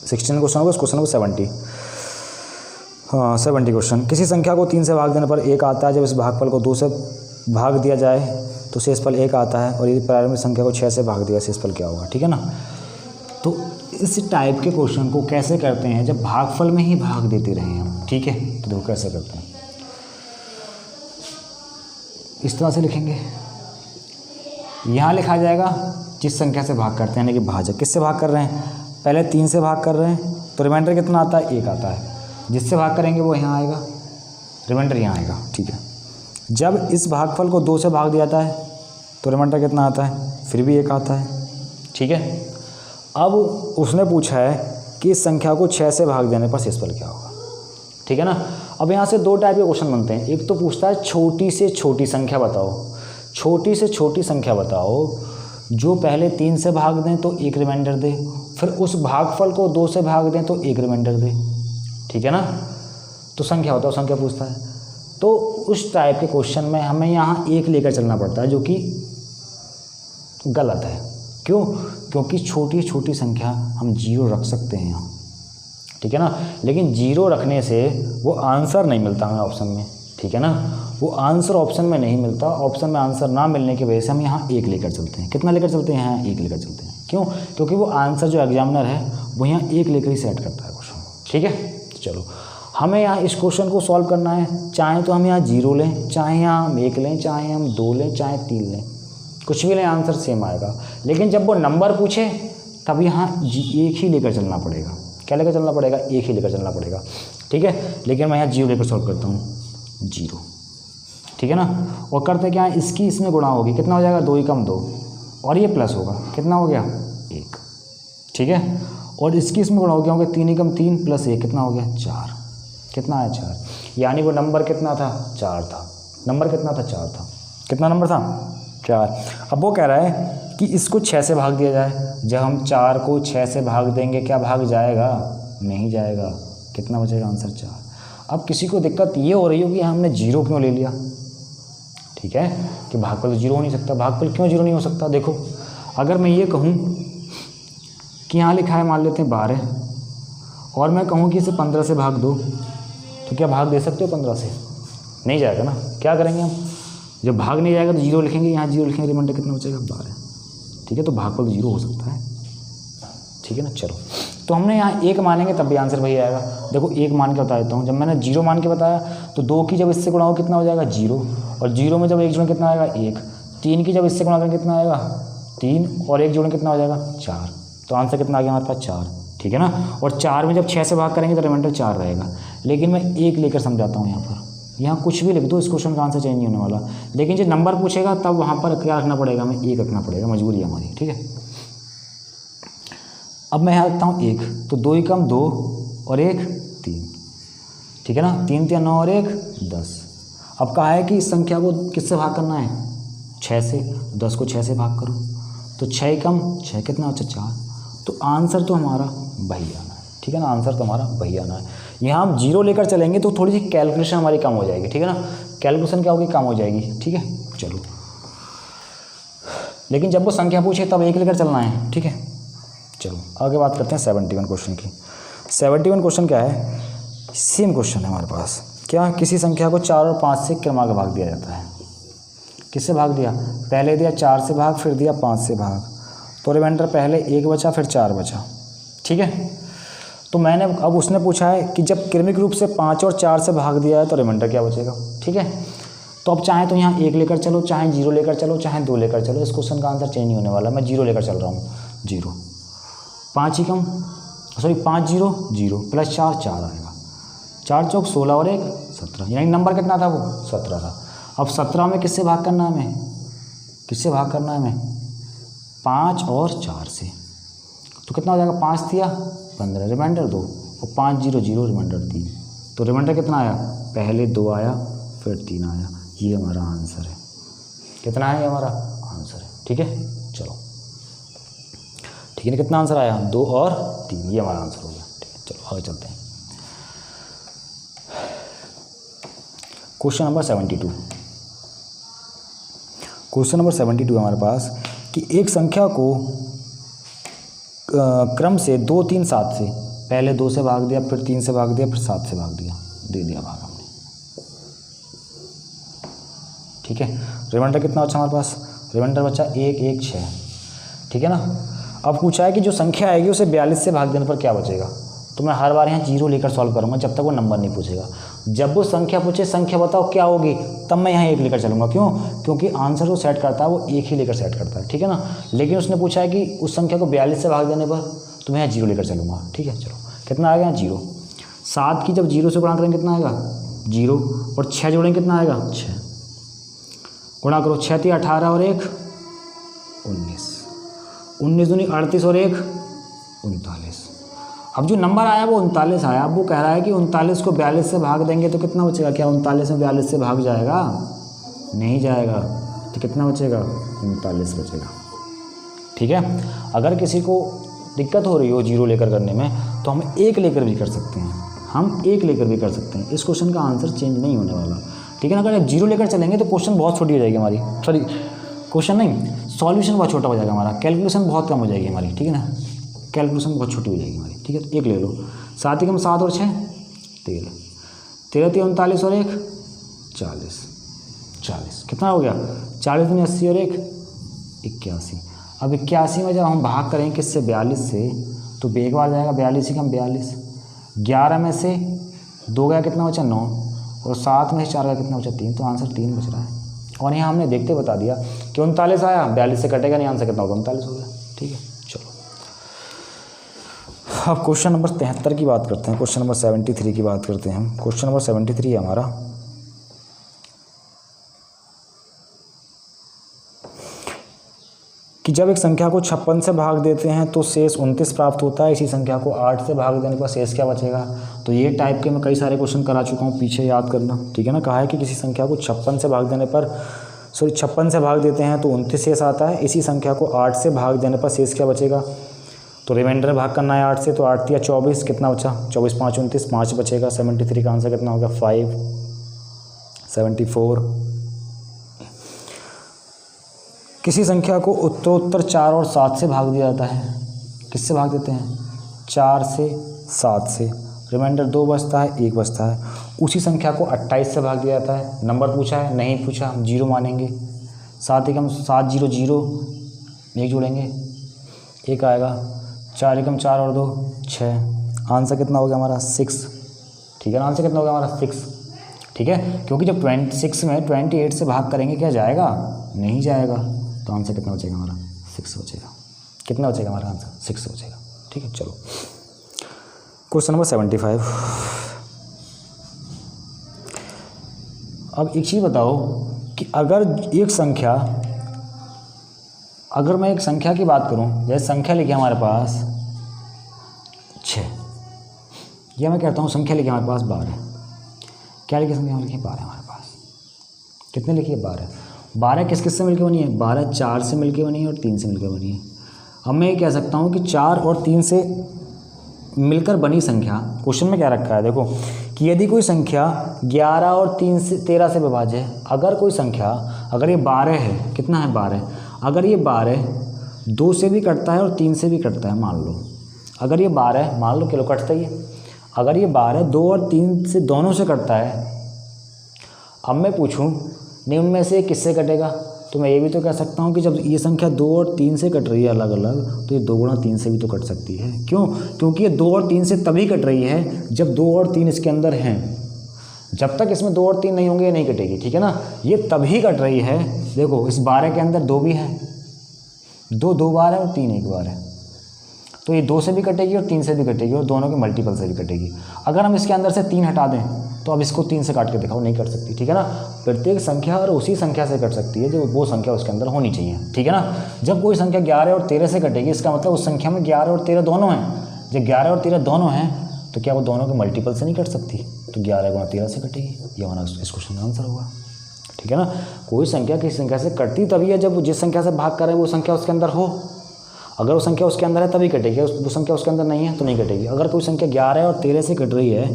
क्वेश्चन होगा। Question number 70। हाँ 70 क्वेश्चन, किसी संख्या को 3 से भाग देने पर 1 आता है। जब इस भागफल को 2 से भाग दिया जाए तो शेषफल 1 आता है, और यदि प्रारंभिक संख्या को 6 से भाग दिया शेषफल क्या होगा। ठीक है ना, तो इस टाइप के क्वेश्चन को कैसे करते हैं? जब भागफल में ही भाग देते रहे हम। ठीक है, तो देखो कैसे करते हैं। इस तरह से लिखेंगे, यहाँ लिखा जाएगा जिस संख्या से भाग करते हैं, यानी कि भाजक। किससे भाग कर रहे हैं? पहले 3 से भाग कर रहे हैं तो रिमाइंडर कितना आता है? 1 आता है। जिससे भाग करेंगे वो यहाँ आएगा, रिमाइंडर यहाँ आएगा। ठीक है, जब इस भागफल को 2 से भाग दिया जाता है तो रिमाइंडर कितना आता है? फिर भी 1 आता है। ठीक है, अब उसने पूछा है कि इस संख्या को 6 से भाग देने पर शेषफल क्या होगा। ठीक है ना, अब यहाँ से दो टाइप के क्वेश्चन बनते हैं। एक तो पूछता है छोटी से छोटी संख्या बताओ, छोटी से छोटी संख्या बताओ जो पहले 3 से भाग दें तो 1 रिमाइंडर दे, फिर उस भागफल को 2 से भाग दें तो 1 रिमाइंडर दे, ठीक है ना। तो संख्या बताओ, संख्या पूछता है। तो उस टाइप के क्वेश्चन में हमें यहाँ 1 लेकर चलना पड़ता है, जो कि गलत है। क्यों? क्योंकि छोटी छोटी संख्या हम 0 रख सकते हैं यहाँ, ठीक है ना, लेकिन 0 रखने से वो आंसर नहीं मिलता हमें ऑप्शन में, ठीक है ना। वो आंसर ऑप्शन में नहीं मिलता, ऑप्शन में आंसर ना मिलने की वजह से हम यहाँ 1 लेकर चलते हैं। कितना लेकर चलते हैं? यहाँ 1 लेकर चलते हैं। क्यों? क्योंकि वो आंसर जो एग्जामिनर है वो यहाँ 1 लेकर ही सेट करता है क्वेश्चन, ठीक है। तो चलो हमें यहाँ इस क्वेश्चन को सॉल्व करना है। चाहे तो हम यहाँ 0 लें, चाहे यहाँ हम 1 लें, चाहे हम 2 लें, चाहे 3 लें, कुछ भी लें आंसर सेम आएगा। लेकिन जब वो नंबर पूछे तब यहाँ 1 ही लेकर चलना पड़ेगा। क्या लेकर चलना पड़ेगा? 1 ही लेकर चलना पड़ेगा, ठीक है। लेकिन मैं यहाँ 0 लेकर सॉल्व करता हूँ, 0, ठीक है ना। और करते क्या है, इसकी इसमें गुणा होगी, कितना हो जाएगा? 2 ही कम 2, और ये प्लस होगा, कितना हो गया? 1, ठीक है। और इसकी इसमें गुणा हो गया, 3 ही कम 3 प्लस 1, कितना हो गया? 4, कितना है? 4। यानी वो नंबर कितना था? 4 था। नंबर कितना था? 4 था। कितना नंबर था? 4। अब वो कह रहा है कि इसको 6 से भाग दिया जाए। जब हम 4 को 6 से भाग देंगे, क्या भाग जाएगा? नहीं जाएगा। कितना बचेगा? आंसर 4। अब किसी को दिक्कत ये हो रही हो कि हमने 0 क्यों ले लिया, ठीक है, कि भागफल 0 हो नहीं सकता। भागफल क्यों 0 नहीं हो सकता? देखो, अगर मैं ये कहूँ कि यहाँ लिखा है, मान लेते हैं 12, और मैं कहूँ कि इसे 15 से भाग दो, तो क्या भाग दे सकते हो 15 से? नहीं जाएगा ना। क्या करेंगे हम? जब भाग नहीं जाएगा तो 0 लिखेंगे, यहाँ 0 लिखेंगे, रिमाइंडर कितना बचेगा? 12, ठीक है। तो भागफल 0 हो सकता है, ठीक है ना। चलो, तो हमने यहाँ 1 मानेंगे तब भी आंसर वही आएगा। देखो 1 मान के बता देता हूँ। जब मैंने 0 मान के बताया तो 2 की जब इससे गुणा हो कितना हो जाएगा? 0, और 0 में जब 1 जोड़ें कितना आएगा? 1। 3 की जब इससे गुणा करें कितना आएगा? 3, और 1 जोड़ें कितना हो जाएगा? 4। तो आंसर कितना आ गया हमारे पास? 4, ठीक है ना। और 4 में जब 6 से भाग करेंगे तो रिमाइंडर 4 रहेगा। लेकिन मैं 1 लेकर समझाता हूँ यहाँ पर। यहाँ कुछ भी लिख दो, इस क्वेश्चन का आंसर चेंज नहीं होने वाला। लेकिन जब नंबर पूछेगा तब वहाँ पर क्या रखना पड़ेगा? हमें 1 रखना पड़ेगा, मजबूरी है हमारी, ठीक है। अब मैं यहाँ रखता हूँ 1, तो 2 ही कम 2, और 1 3, ठीक है ना। 3 3 9 और 1 10। अब कहा है कि इस संख्या को किससे भाग करना है? 6 से। 10 को 6 से भाग करो, तो 6 ही कम 6, कितना बचा? 4। तो आंसर तो हमारा वही आना है, ठीक है ना। आंसर तो हमारा वही आना है। यहाँ हम 0 लेकर चलेंगे तो थोड़ी सी कैलकुलेशन हमारी कम हो जाएगी, ठीक है ना। कैलकुलेशन क्या होगी? कम हो जाएगी, ठीक है। चलो, लेकिन जब वो संख्या पूछे तब 1 लेकर चलना है, ठीक है। चलो आगे बात करते हैं 71 क्वेश्चन की। 71 क्वेश्चन क्या है? सेम क्वेश्चन है हमारे पास। क्या? किसी संख्या को 4 और 5 से क्रम आगे भाग दिया जाता है। किससे भाग दिया? पहले दिया 4 से भाग, फिर दिया 5 से भाग, तो रिमाइंडर पहले 1 बचा, फिर 4 बचा, ठीक है। तो मैंने अब उसने पूछा है कि जब क्रमिक रूप से 5 और 4 से भाग दिया है तो रिमाइंडर क्या बचेगा, ठीक है। तो अब चाहे तो यहाँ 1 लेकर चलो, चाहे 0 लेकर चलो, चाहे 2 लेकर चलो, इस क्वेश्चन का आंसर चेंज नहीं होने वाला। मैं 0 लेकर चल रहा हूँ, 0, 5 ही कम, सॉरी 5 0 0 प्लस 4 4 आएगा। 4 चौक 16 और 1 17, यानी नंबर कितना था? वो 17 था। अब 17 में किससे भाग करना है हमें? किससे भाग करना है हमें? 5 और 4 से। तो कितना हो जाएगा? 5 दिया 15, रिमाइंडर 2, और 5 0 0 रिमाइंडर 3। तो रिमाइंडर कितना आया? पहले 2 आया, फिर 3 आया। ये हमारा आंसर है। कितना है? ये हमारा आंसर है, ठीक है। चलो, ठीक है ना। कितना आंसर आया? 2 और 3, ये हमारा आंसर हो गया, ठीक है। चलो आगे चलते हैं। Question number 72। क्वेश्चन नंबर 72 है हमारे पास कि एक संख्या को क्रम से 2 3 7 से, पहले 2 से भाग दिया, फिर 3 से भाग दिया, फिर 7 से भाग दिया, दे दिया भाग हमने, ठीक है। रिमाइंडर कितना बचा हमारे पास? रिमाइंडर बचा 1 1 6, ठीक है ना। अब पूछा है कि जो संख्या आएगी उसे 42 से भाग देने पर क्या बचेगा। तो मैं हर बार यहाँ 0 लेकर सॉल्व करूँगा जब तक वो नंबर नहीं पूछेगा। जब वो संख्या पूछे संख्या बताओ क्या होगी, तब मैं यहाँ 1 लेकर चलूँगा। क्यों? क्योंकि आंसर जो सेट करता है वो 1 ही लेकर सेट करता है, ठीक है ना। लेकिन उसने पूछा है कि उस संख्या को 42 से भाग देने पर, तो मैं यहाँ 0 लेकर चलूँगा, ठीक है। चलो, कितना आ गया? 0। 7 की जब 0 से गुणा करेंगे कितना आएगा? 0, और 6 जोड़ेंगे कितना आएगा? 6। गुणा करो, 6 3 18 और 1 19, 19 दूनी 38 और 1 39। अब जो नंबर आया वो 39 आया। अब वो कह रहा है कि 39 को 42 से भाग देंगे तो कितना बचेगा? क्या 39 में 42 से भाग जाएगा? नहीं जाएगा। तो कितना बचेगा? 39 बचेगा। ठीक है। अगर किसी को दिक्कत हो रही हो जीरो लेकर करने में तो हम 1 लेकर भी कर सकते हैं, हम 1 लेकर भी कर सकते हैं। इस क्वेश्चन का आंसर चेंज नहीं होने वाला। ठीक है ना। अगर आप 0 लेकर चलेंगे तो क्वेश्चन बहुत छोटी हो जाएगी हमारी, सॉरी क्वेश्चन नहीं, सॉल्यूशन बहुत छोटा हो जाएगा हमारा, कैलकुलेशन बहुत कम हो जाएगी हमारी। ठीक है ना, कैलकुलेशन बहुत छोटी हो जाएगी हमारी। ठीक है, तो 1 ले लो। 7 कम 7 और 6 13, 13 39 और 1 40, 40 कितना हो गया? 40 में 80 और 1 81। अब 81 में जब हम भाग करेंगे किससे? 42 से, तो एक बार जाएगा 42 ही कम 42। 11 में से 2 गया कितना बचा? 9, और 7 में से 4 गया कितना बचा? 3। तो आंसर 3 बच रहा है। और यहाँ हमने देखते बता दिया कि 39 आया, 42 से कटेगा नहीं, आंसर कितना होगा? 39 हो गया। ठीक है, चलो अब क्वेश्चन नंबर 73 की बात करते हैं। क्वेश्चन नंबर 73 की बात करते हैं हम। क्वेश्चन नंबर 73 है हमारा, कि जब एक संख्या को 56 से भाग देते हैं तो शेष 29 प्राप्त होता है। इसी संख्या को 8 से भाग देने पर शेष क्या बचेगा? तो ये टाइप के मैं कई सारे क्वेश्चन करा चुका हूँ, पीछे याद करना। ठीक है ना। कहा है कि किसी संख्या को 56 से भाग देने पर, सॉरी 56 से भाग देते हैं तो 29 शेष आता है। इसी संख्या को 8 से भाग देने पर शेष क्या बचेगा? तो रिमाइंडर भाग करना है 8 से, तो 8 या 24 कितना बचा? 24 5 29, 5 बचेगा। 73 का आंसर कितना होगा? 5। 74 किसी संख्या को उत्तरोत्तर 4 और 7 से भाग दिया जाता है। किससे भाग देते हैं? 4 से 7 से। रिमाइंडर 2 बचता है, 1 बचता है। उसी संख्या को 28 से भाग दिया जाता है। नंबर पूछा है? नहीं पूछा, हम 0 मानेंगे। 7 एकम 7 0 0, 1 जोड़ेंगे 1 आएगा। 4 एकम 4 और 2 6। आंसर कितना हो गया हमारा? 6। ठीक है ना, आंसर कितना हो गया हमारा? 6। ठीक है, क्योंकि जब 26 में 28 से भाग करेंगे क्या जाएगा? नहीं जाएगा। तो आंसर कितना बचेगा हमारा? 6 बचेगा। कितना बचेगा हमारा आंसर? 6 बचेगा। ठीक है, चलो क्वेश्चन नंबर 75। अब एक चीज़ बताओ कि अगर मैं एक संख्या की बात करूं, जैसे संख्या लिखी हमारे पास 6, या मैं कहता हूं संख्या लिखी हमारे पास 12। क्या लिखी संख्या लिखी? 12 हमारे पास। कितने लिखी है? 12। 12 किस किस से मिलकर बनी है? 12 4 से मिलकर बनी है और 3 से मिलकर बनी है। अब मैं ये कह सकता हूँ कि 4 और 3 से मिलकर बनी संख्या, क्वेश्चन में क्या रखा है देखो, कि यदि कोई संख्या 11 और 13 से विभाज्य है। अगर कोई संख्या, अगर ये 12 है, कितना है? 12। अगर ये 12 2 से भी कटता है और 3 से भी कटता है, मान लो अगर ये 12 मान लो, किलो कटता ही है। अगर ये 12 2 और 3 से दोनों से कटता है, अब मैं पूछूं नहीं उनमें से किससे कटेगा? तो मैं ये भी तो कह सकता हूँ कि जब ये संख्या 2 और 3 से कट रही है अलग अलग, तो ये 2 गुणा 3 से भी तो कट सकती है। क्यों? क्योंकि ये 2 और 3 से तभी कट रही है जब 2 और 3 इसके अंदर हैं। जब तक इसमें 2 और 3 नहीं होंगे ये नहीं कटेगी। ठीक है ना, ये तभी कट रही है। देखो इस 12 के अंदर 2 भी है, 2 2 बार है और 3 1 बार है, तो ये 2 से भी कटेगी और 3 से भी कटेगी और दोनों के मल्टीपल से भी कटेगी। अगर हम इसके अंदर से 3 हटा दें तो अब इसको 3 से काट के दिखाओ, नहीं कट सकती। ठीक है ना, प्रत्येक संख्या और उसी संख्या से कट सकती है जो वो संख्या उसके अंदर होनी चाहिए। ठीक है ना, जब कोई संख्या 11 और 13 से कटेगी, इसका मतलब उस संख्या में 11 और 13 दोनों हैं। जब 11 और 13 दोनों हैं तो क्या वो दोनों के मल्टीपल से नहीं कट सकती? तो 11 गुणा 13 से कटेगी। ये हमारा इस क्वेश्चन का आंसर होगा। ठीक है ना, कोई संख्या किसी संख्या से कटती तभी है जब जिस संख्या से भाग कर रहे हैं वो संख्या उसके अंदर हो। अगर वो संख्या उसके अंदर है तभी कटेगी, वो संख्या उसके अंदर नहीं है तो नहीं कटेगी। अगर कोई संख्या 11 और 13 से कट रही है,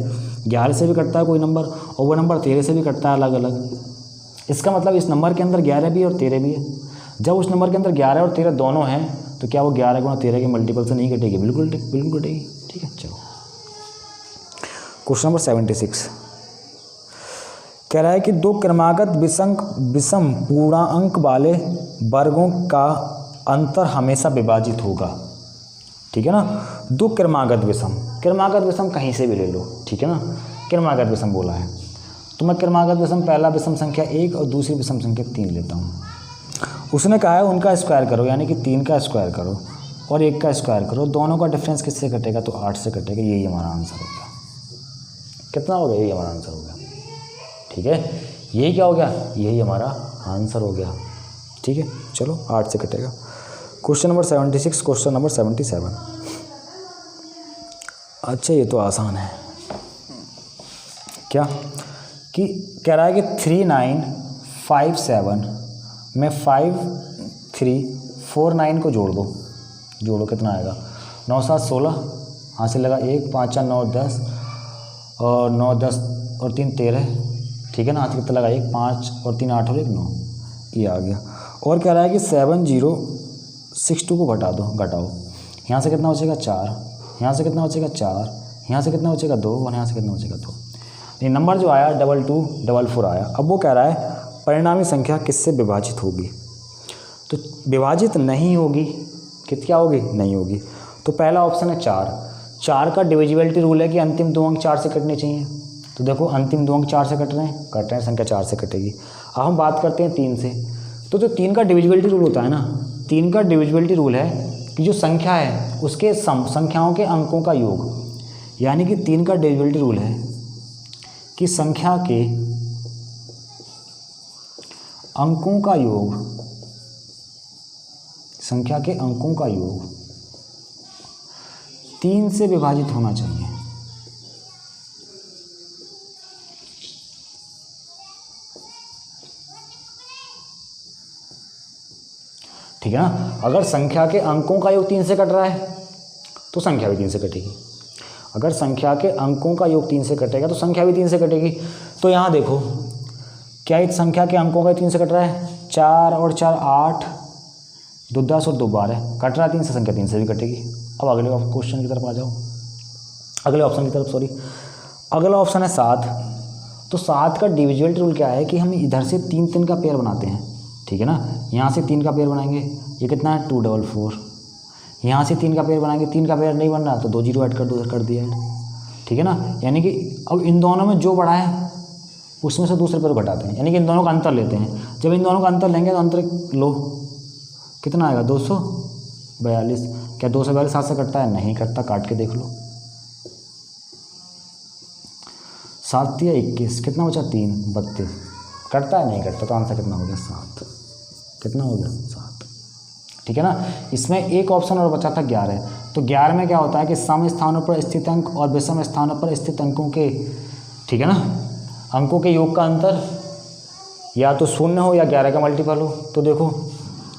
11 से भी कटता है कोई नंबर और वो नंबर 13 से भी कटता है अलग अलग, इसका मतलब इस नंबर के अंदर 11 भी और 13 भी है। जब उस नंबर के अंदर 11 और 13 दोनों हैं तो क्या वो 11 गुणा 13 के मल्टीपल से नहीं कटेगी? बिल्कुल बिल्कुल कटेगी। ठीक है, चलो क्वेश्चन नंबर 76 कह रहा है कि 2 क्रमागत विषम पूर्णांक वाले वर्गों का अंतर हमेशा विभाजित होगा। ठीक है ना, 2 क्रमागत विषम कहीं से भी ले लो। ठीक है ना, क्रमागत विषम बोला है तो मैं क्रमागत विषम पहला विषम संख्या 1 और दूसरी विषम संख्या 3 लेता हूँ। उसने कहा है उनका स्क्वायर करो, यानी कि 3 का स्क्वायर करो और 1 का स्क्वायर करो, दोनों का डिफरेंस किससे कटेगा? तो 8 से कटेगा। यही हमारा आंसर हो गया। कितना हो गया? यही हमारा आंसर हो गया। ठीक है, यही क्या हो गया? यही हमारा आंसर हो गया। ठीक है, चलो 8 से कटेगा। क्वेश्चन नंबर 76, क्वेश्चन नंबर 77 अच्छा ये तो आसान है। क्या कि कह रहा है कि 3957 में 5349 को जोड़ दो। जोड़ो कितना आएगा? 9 7 16, यहाँ से लगा 1 5 4 9 10 और 9 10 और 3 13, ठीक है ना। हाथ से कितना लगा? 1 5 और 3 8 और 1 9, ये आ गया। और कह रहा है कि 7062 को घटा दो, घटाओ। यहाँ से कितना बचेगा? 4, यहाँ से कितना बचेगा? 4, यहाँ से कितना बचेगा? 2 और यहाँ से कितना बचेगा? 2। ये नंबर जो आया 2244 आया। अब वो कह रहा है परिणामी संख्या किससे विभाजित होगी? तो विभाजित नहीं होगी, क्या होगी? नहीं होगी। तो पहला ऑप्शन है 4। 4 का डिविजिबिलिटी रूल है कि अंतिम 2 अंक 4 से कटने चाहिए। तो देखो अंतिम 2 अंक 4 से कट रहे हैं, संख्या 4 से कटेगी। अब हम बात करते हैं 3 से। तो जो 3 का डिविजिबिलिटी रूल होता है ना, 3 का डिविजिबिलिटी रूल है कि जो संख्या है उसके संख्याओं के अंकों का योग, यानी कि 3 का डिविजिबिलिटी रूल है कि संख्या के अंकों का योग, संख्या के अंकों का योग 3 से विभाजित होना चाहिए। ठीक है ना। अगर संख्या के अंकों का योग 3 से कट रहा है तो संख्या भी 3 से कटेगी। अगर संख्या के अंकों का योग 3 से कटेगा तो संख्या भी 3 से कटेगी। तो यहाँ देखो क्या इस संख्या के अंकों का 3 से कट रहा है? 4 और 4 8, 2 10 और 2 12 कट रहा है 3 से, संख्या 3 से भी कटेगी। अब अगले क्वेश्चन की तरफ आ जाओ, अगले ऑप्शन की तरफ, सॉरी। अगला ऑप्शन है 7। तो 7 का डिविजिबिलिटी रूल क्या है कि हम इधर से 3 3 का पेयर बनाते हैं, ठीक है ना। यहाँ से 3 का पेयर बनाएंगे, ये कितना है? 244। यहाँ से 3 का पेयर बनाएंगे, 3 का पेयर नहीं बन रहा तो 2 0 ऐड कर दो, कर दिया ऐड, ठीक है ना। यानी कि अब इन दोनों में जो बड़ा है उसमें से दूसरे पेयर घटाते हैं, यानी कि इन दोनों का अंतर लेते हैं। जब इन दोनों का अंतर लेंगे तो अंतर लो, कितना आएगा? 242। क्या 242 7 से कटता है? नहीं कटता, काट के देख लो। 7 या 21, कितना बचा? 3 32, कटता है? नहीं कटता। तो आंसर कितना हो गया? 7। कितना हो गया? 7, ठीक है ना। इसमें एक ऑप्शन और बचा था 11। तो 11 में क्या होता है कि सम स्थानों पर स्थित अंक और विषम स्थानों पर स्थित अंकों के, ठीक है ना, अंकों के योग का अंतर या तो 0 हो या 11 का मल्टीपल हो। तो देखो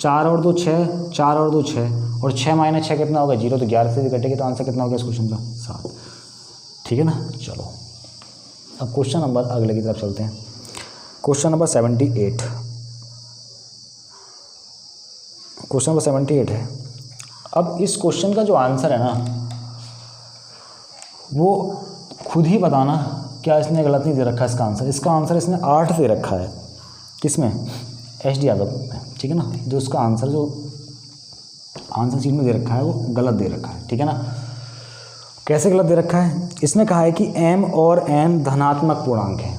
4 और 2 6, 4 और 2 6 और 6 - 6 कितना होगा? 0। तो 11 से भी कटेगी। तो आंसर कितना हो गया इस क्वेश्चन का? 7, ठीक है ना। चलो अब क्वेश्चन नंबर अगले की तरफ चलते हैं। Question number 78। क्वेश्चन नंबर 78 है। अब इस क्वेश्चन का जो आंसर है ना वो खुद ही बताना क्या इसने गलत नहीं दे रखा है इसका आंसर। इसका आंसर इसने 8 दे रखा है। किसमें? HD यादव में, ठीक है ना। जो उसका आंसर जो आंसर शीट में दे रखा है वो गलत दे रखा है, ठीक है ना। कैसे गलत दे रखा है? इसने कहा है कि m और n धनात्मक पूर्णांक है।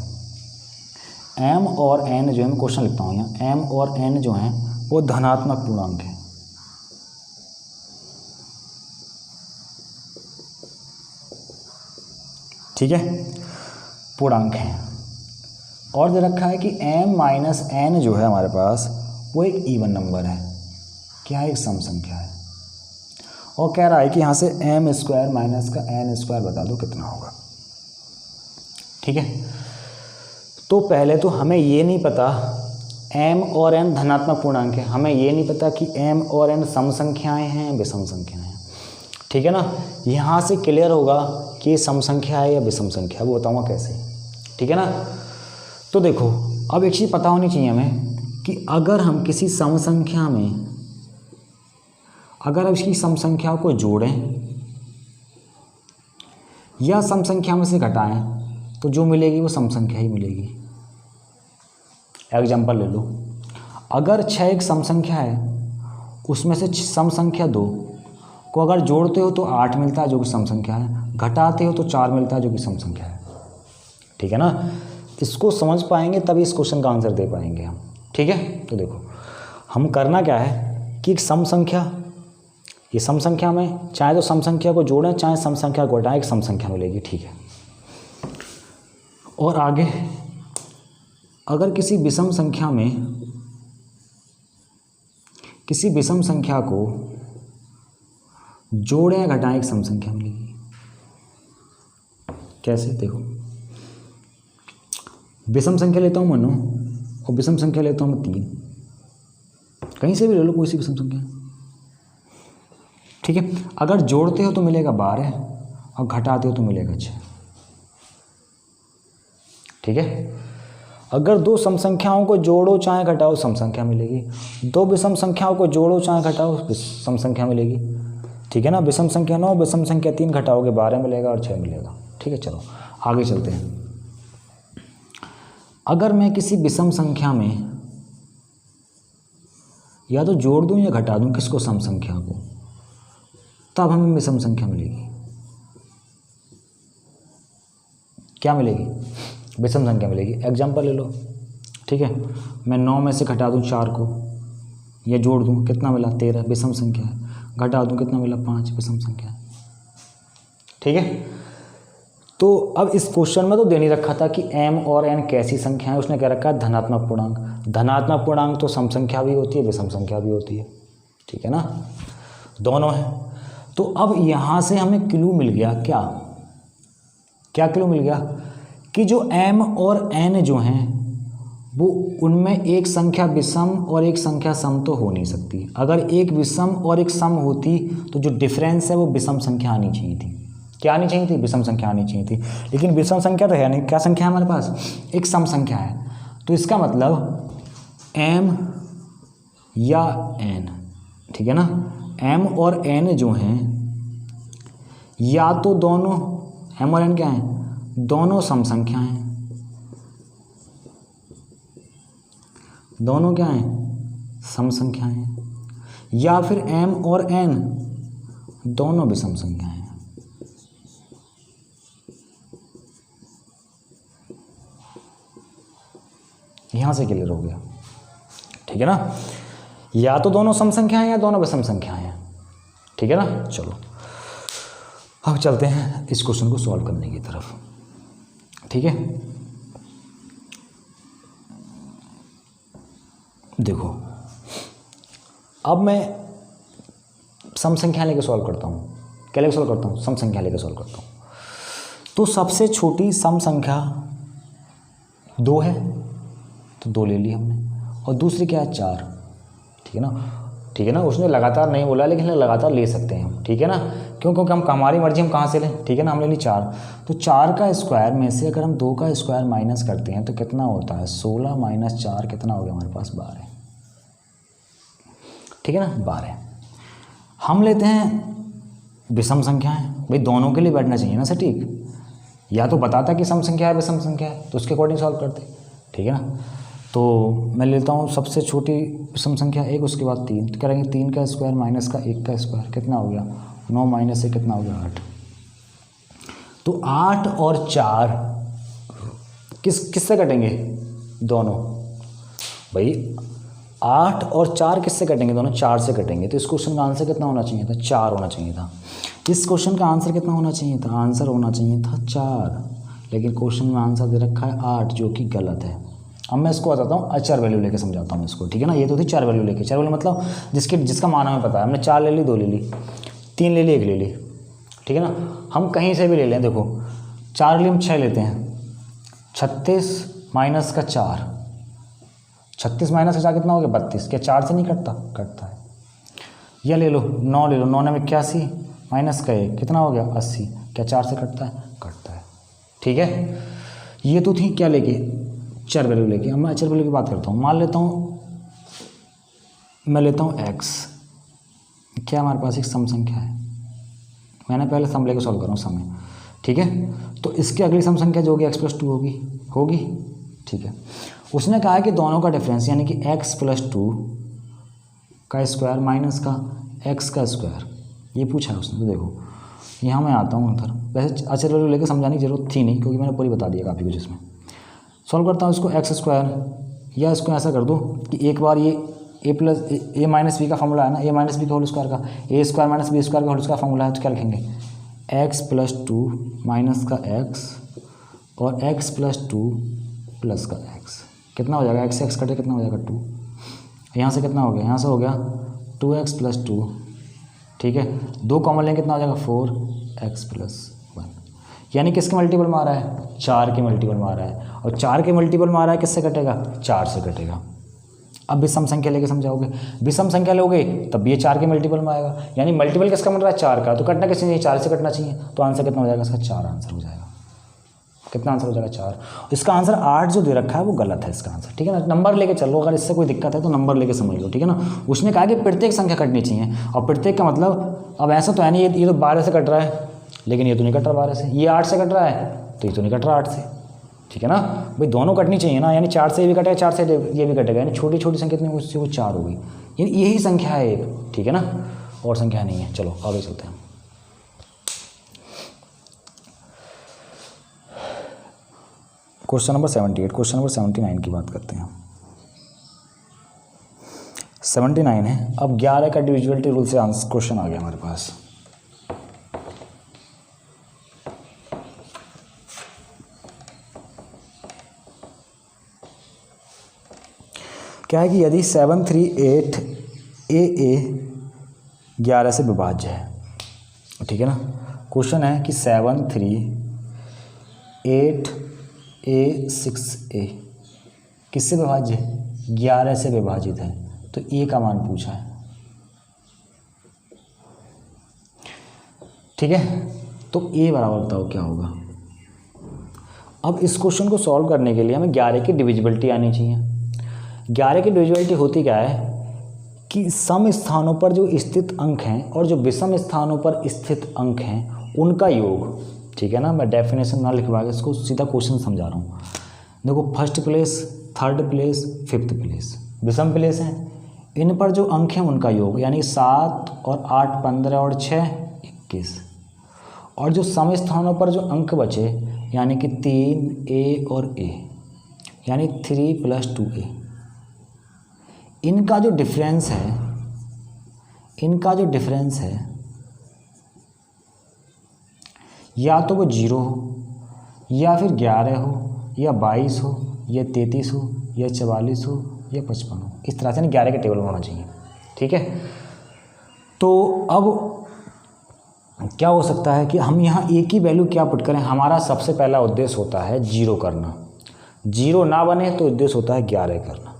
m और n जो है, मैं क्वेश्चन लिखता हूँ यहाँ, m और n जो है वो धनात्मक पूर्णांक है। ठीक है, पूर्णांक है। और दे रखा है कि m - n जो है हमारे पास वो एक इवन नंबर है। क्या है? एक सम संख्या है। और कह रहा है कि यहाँ से m² माइनस का n² बता दो कितना होगा। ठीक है, तो पहले तो हमें ये नहीं पता m और n धनात्मक पूर्णांक है, हमें ये नहीं पता कि m और n सम संख्याएं हैं विषम संख्याएं हैं। ठीक है ना, यहाँ से क्लियर होगा कि सम संख्या है या विषम संख्या है, वो बताऊँगा कैसे। ठीक है ना, तो देखो अब एक चीज़ पता होनी चाहिए हमें कि अगर हम किसी सम संख्या में अगर हम इसकी सम संख्या को जोड़ें या सम संख्या में से घटाएं तो जो मिलेगी वो सम संख्या ही मिलेगी। एग्जाम्पल ले लो, अगर 6 एक सम संख्या है, उसमें से सम संख्या 2 को अगर जोड़ते हो तो 8 मिलता है जो कि सम संख्या है, घटाते हो तो 4 मिलता है जो कि सम संख्या है। ठीक है ना, इसको समझ पाएंगे तभी इस क्वेश्चन का आंसर दे पाएंगे हम। ठीक है, तो देखो हम करना क्या है कि एक सम संख्या, ये सम संख्या में चाहे तो सम संख्या को जोड़ें चाहे सम संख्या को घटाएं, एक सम संख्या मिलेगी। ठीक है, और आगे अगर किसी विषम संख्या में किसी विषम संख्या को जोड़ें या घटाएं एक सम संख्या मिलेगी। कैसे देखो, विषम संख्या लेता हूँ मैं 9 और विषम संख्या लेता हूँ मैं 3, कहीं से भी ले लो कोई सी विषम संख्या, ठीक है। अगर जोड़ते हो तो मिलेगा 12 और घटाते हो तो मिलेगा 6, ठीक है। अगर दो सम संख्याओं को जोड़ो चाहे घटाओ सम संख्या मिलेगी, दो विषम संख्याओं को जोड़ो चाहे घटाओ सम संख्या मिलेगी, ठीक है ना। विषम संख्या 9, विषम संख्या 3 घटाओगे 12 मिलेगा और 6 मिलेगा, ठीक है। चलो आगे चलते हैं। अगर मैं किसी विषम संख्या में या तो जोड़ दूं या घटा दूं किसको, सम संख्या को, तब हमें विषम संख्या मिलेगी। क्या मिलेगी? विषम संख्या मिलेगी। एग्जाम्पल ले लो, ठीक है। मैं 9 में से घटा दूं 4 को या जोड़ दूं, कितना मिला? 13, विषम संख्या है। घटा दूं, कितना मिला? 5, विषम संख्या है, ठीक है। तो अब इस क्वेश्चन में तो दे नहीं रखा था कि m और n कैसी संख्या है, उसने कह रखा है धनात्मक पूर्णांक। धनात्मक पूर्णांक तो सम संख्या भी होती है, विषम संख्या भी होती है, ठीक है ना, दोनों है। तो अब यहाँ से हमें क्लू मिल गया, क्या क्लू मिल गया कि जो m और n जो हैं वो उनमें एक संख्या विषम और एक संख्या सम तो हो नहीं सकती। अगर एक विषम और एक सम होती तो जो डिफरेंस है वो विषम संख्या आनी चाहिए थी। क्या आनी चाहिए थी? विषम संख्या आनी चाहिए थी। लेकिन विषम संख्या तो है नहीं, क्या संख्या है हमारे पास? एक सम संख्या है। तो इसका मतलब m या n, ठीक है ना, m और n जो हैं या तो दोनों, m और n क्या हैं? दोनों सम संख्या हैं। दोनों क्या हैं? सम संख्या हैं। या फिर m और n दोनों विषम संख्या हैं। यहां से क्लियर हो गया, ठीक है ना। या तो दोनों सम संख्या हैं या दोनों विषम संख्या हैं, ठीक है ना। चलो अब चलते हैं इस क्वेश्चन को सॉल्व करने की तरफ, ठीक है। देखो अब मैं सम संख्या लेके सॉल्व करता हूँ। क्या लेके सॉल्व करता हूँ? सम संख्या लेके सॉल्व करता हूँ। तो सबसे छोटी सम संख्या 2 है, तो 2 ले ली हमने, और दूसरी क्या है? 4, ठीक है ना। ठीक है ना, उसने लगातार नहीं बोला लेकिन लगातार ले सकते हैं हम, ठीक है ना। क्यों? क्योंकि हम हमारी मर्जी हम कहाँ से लें, ठीक है ना। हम ले ली 4, तो 4 का स्क्वायर में से अगर हम 2 का स्क्वायर माइनस करते हैं तो कितना होता है? 16 माइनस 4 कितना हो गया हमारे पास? 12, ठीक है ना, 12। हम लेते हैं विषम संख्या है, भाई दोनों के लिए बैठना चाहिए ना सटीक। या तो बताता कि सम संख्या है विषम संख्या है तो उसके अकॉर्डिंग सॉल्व करते, ठीक है ना। तो मैं लेता हूँ सबसे छोटी विषम संख्या 1, उसके बाद 3, तो करेंगे 3 का स्क्वायर माइनस का 1 का स्क्वायर कितना हो गया? 9 माइनस 1 कितना हो गया? 8। तो 8 और 4 किससे कटेंगे? दोनों। भाई 8 और 4 किससे कटेंगे? दोनों 4 से कटेंगे। तो इस क्वेश्चन का आंसर कितना होना चाहिए था? 4 होना चाहिए था। इस क्वेश्चन का आंसर कितना होना चाहिए था? आंसर होना चाहिए था 4, लेकिन क्वेश्चन में आंसर दे रखा है 8, जो कि गलत है। अब मैं इसको बताता हूँ, अचर वैल्यू लेके समझाता हूँ इसको, ठीक है ना। ये तो थी 4 वैल्यू लेके, 4 वैल्यू मतलब जिसका मान हमें पता है। हमने 4 ले ली, 2 ले ली, 3 ले ली, 1 ले ली, ठीक है ना। हम कहीं से भी ले लें, देखो 4 लिए हम 6 लेते हैं, 36 माइनस का 4, 36 माइनस का 4 कितना हो गया? 32। क्या 4 से नहीं कटता? कटता है। या ले लो 9 ले लो, 9 में 81 माइनस का 1 कितना हो गया? 80। क्या 4 से कटता है? कटता है, ठीक है। ये तो थी क्या लेके? चर वैल्यू लेके। अब मैं अचर वैल्यू की बात करता हूँ। मान लेता हूँ, मैं लेता हूँ x, क्या हमारे पास एक सम संख्या है। मैंने पहले सम लेके सॉल्व कर रहा हूँ, सम है, ठीक है। तो इसकी अगली सम संख्या जो होगी x + 2 होगी, ठीक है। उसने कहा है कि दोनों का डिफरेंस यानी कि x + 2 का स्क्वायर माइनस का x का स्क्वायर, ये पूछा है उसने। तो देखो यहाँ मैं आता हूँ उधर, वैसे अचर वैल्यू लेकर समझाने की जरूरत थी नहीं क्योंकि मैंने पूरी बता दिया काफ़ी कुछ इसमें। सॉल्व करता हूँ इसको x स्क्वायर, या इसको ऐसा कर दो कि एक बार ये a माइनस बी का फॉर्मूला है ना, a माइनस बी का होल स्क्वायर का, a square minus B square का होल स्क्वायर फॉर्मूला है, तो क्या लिखेंगे? x + 2 माइनस का x और x + 2 प्लस का x कितना हो जाएगा? x से x कटे कितना हो जाएगा? 2। यहाँ से कितना हो गया? यहाँ से हो गया 2x + 2, ठीक है। 2 कॉमन लेंगे कितना हो जाएगा? 4x + 1। यानी किसके मल्टीपल में आ रहा है, 4 के मल्टीपल में आ रहा है, और 4 के मल्टीपल में आ रहा है किससे कटेगा, 4 से कटेगा। अब विषम संख्या लेके समझाओगे, विषम संख्या लोगे तब ये 4 के मल्टीपल में आएगा, यानी मल्टीपल किसका बन रहा है, 4 का, तो कटना किससे चाहिए, 4 से कटना चाहिए। तो आंसर कितना हो जाएगा इसका, 4 आंसर हो जाएगा। कितना आंसर हो जाएगा, 4। इसका आंसर 8 जो दे रखा है वो गलत है इसका आंसर, ठीक है ना। नंबर लेके चलो, अगर इससे कोई दिक्कत है तो नंबर लेके समझ लो, ठीक है ना। उसने कहा कि प्रत्येक संख्या कटनी चाहिए, और प्रत्येक का मतलब अब ऐसा तो है नहीं ये तो 12 से कट रहा है, लेकिन ये तो नहीं कट रहा 12 से, ये 8 से कट रहा है तो ये तो नहीं कट रहा 8 से, ठीक है ना भाई, दोनों कटनी चाहिए ना, यानी 4 से ये भी कटेगा, 4 से ये भी कटेगा, यानी छोटी छोटी संख्या कितनी, उससे वो 4 होगी, यानी यही संख्या है एक, ठीक है ना, और संख्या नहीं है। चलो आगे चलते हैं। क्वेश्चन नंबर 78, क्वेश्चन नंबर 79 की बात करते हैं। 79 है। अब 11 का डिविजिबिलिटी रूल से आंसर क्वेश्चन आ गया हमारे पास। क्या है कि यदि 738 AA 11 से विभाज्य है, ठीक है ना। क्वेश्चन है कि 738A6A किससे विभाज्य है, 11 से विभाजित है, तो ए का मान पूछा है, ठीक है। तो ए बराबर बताओ क्या होगा। अब इस क्वेश्चन को सॉल्व करने के लिए हमें 11 की डिविजिबिलिटी आनी चाहिए। 11 की डिविजिबिलिटी होती क्या है कि सम स्थानों पर जो स्थित अंक हैं और जो विषम स्थानों पर स्थित अंक हैं उनका योग, ठीक है ना। मैं डेफिनेशन ना लिखवा के इसको सीधा क्वेश्चन समझा रहा हूँ। देखो, first place, third place, fifth place विषम प्लेस हैं, इन पर जो अंक हैं उनका योग, यानी 7 और 8 15 और 6 21, और जो सम स्थानों पर जो अंक बचे यानी कि 3A और A, यानी 3 + 2A, इनका जो डिफरेंस है, या तो वो 0 हो, या फिर 11 हो, या 22 हो, या 33 हो, या 44 हो, या 55 हो, इस तरह से ना 11 के टेबल में होना चाहिए, ठीक है। तो अब क्या हो सकता है कि हम यहाँ ए की वैल्यू क्या पुट करें। हमारा सबसे पहला उद्देश्य होता है 0 करना, 0 ना बने तो उद्देश्य होता है 11 करना,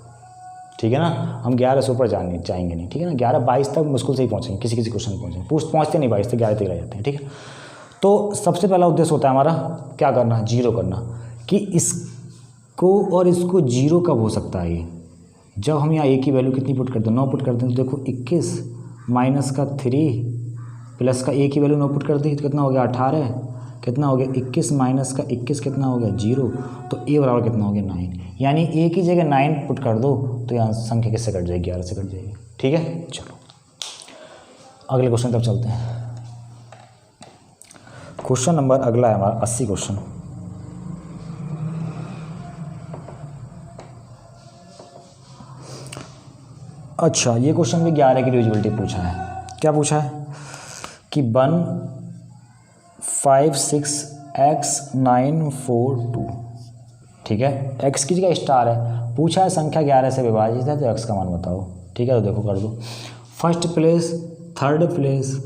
ठीक है ना। हम 11 से ऊपर जाएंगे नहीं, ठीक है ना। 11 22 तक मुश्किल से ही पहुँचेंगे, किसी क्वेश्चन में पहुँचेंगे, पहुँचते नहीं 22 तक, 11 तक रह जाते हैं, ठीक है। तो सबसे पहला उद्देश्य होता है हमारा क्या करना, 0 करना, कि इसको और इसको 0 कब हो सकता है। ये जब हम यहाँ ए की वैल्यू कितनी पुट करते हैं, 9 पुट करते हैं, तो देखो 21 माइनस का 3 प्लस का ए की वैल्यू 9 पुट कर दी तो कितना हो गया 18, कितना हो गया 21 माइनस का 21 कितना हो गया 0, तो ए बराबर कितना हो गया 9, यानी ए की जगह 9 पुट कर दो तो यहाँ संख्या किससे कट जाएगी, 11 से कट जाएगी, ठीक है। चलो अगले क्वेश्चन तक चलते हैं। क्वेश्चन नंबर अगला है हमारा 80 क्वेश्चन। अच्छा, ये क्वेश्चन भी 11 की डिविजिबिलिटी पूछा है। क्या पूछा है कि 1 5 6 x 9 4 2, ठीक है। x की जगह स्टार है, पूछा है संख्या 11 से विभाजित है तो x का मान बताओ, ठीक है। तो देखो कर दो, first place, third place,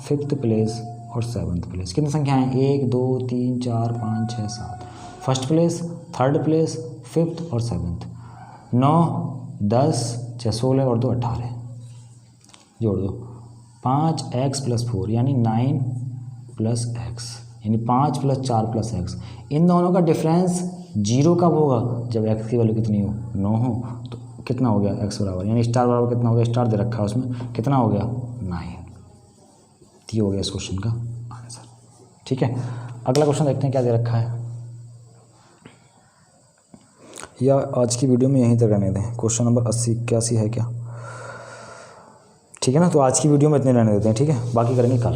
fifth place और सेवन्थ प्लेस, कितनी संख्या है 1 2 3 4 5 6 7, first place, third place, fifth और सेवन्थ, 9 10 6 16 और 2 18, जोड़ दो 5x + 4 यानी 9 + x, यानी 5 + 4 + x। इन दोनों का डिफरेंस 0 कब होगा, जब x की वैल्यू कितनी हो 9 हो, तो कितना हो गया x बराबर, यानी स्टार बराबर कितना हो गया, स्टार दे रखा है उसमें, कितना हो गया 9। ये हो गया इस क्वेश्चन का आंसर, ठीक है। अगला क्वेश्चन देखते हैं क्या दे रखा है, या आज की वीडियो में यहीं तक रहने दें। क्वेश्चन नंबर 80 81 है क्या, ठीक है ना। तो आज की वीडियो में इतने रहने देते हैं, ठीक है, बाकी करेंगे कल,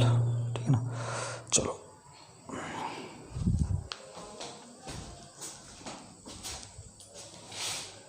ठीक है ना। चलो।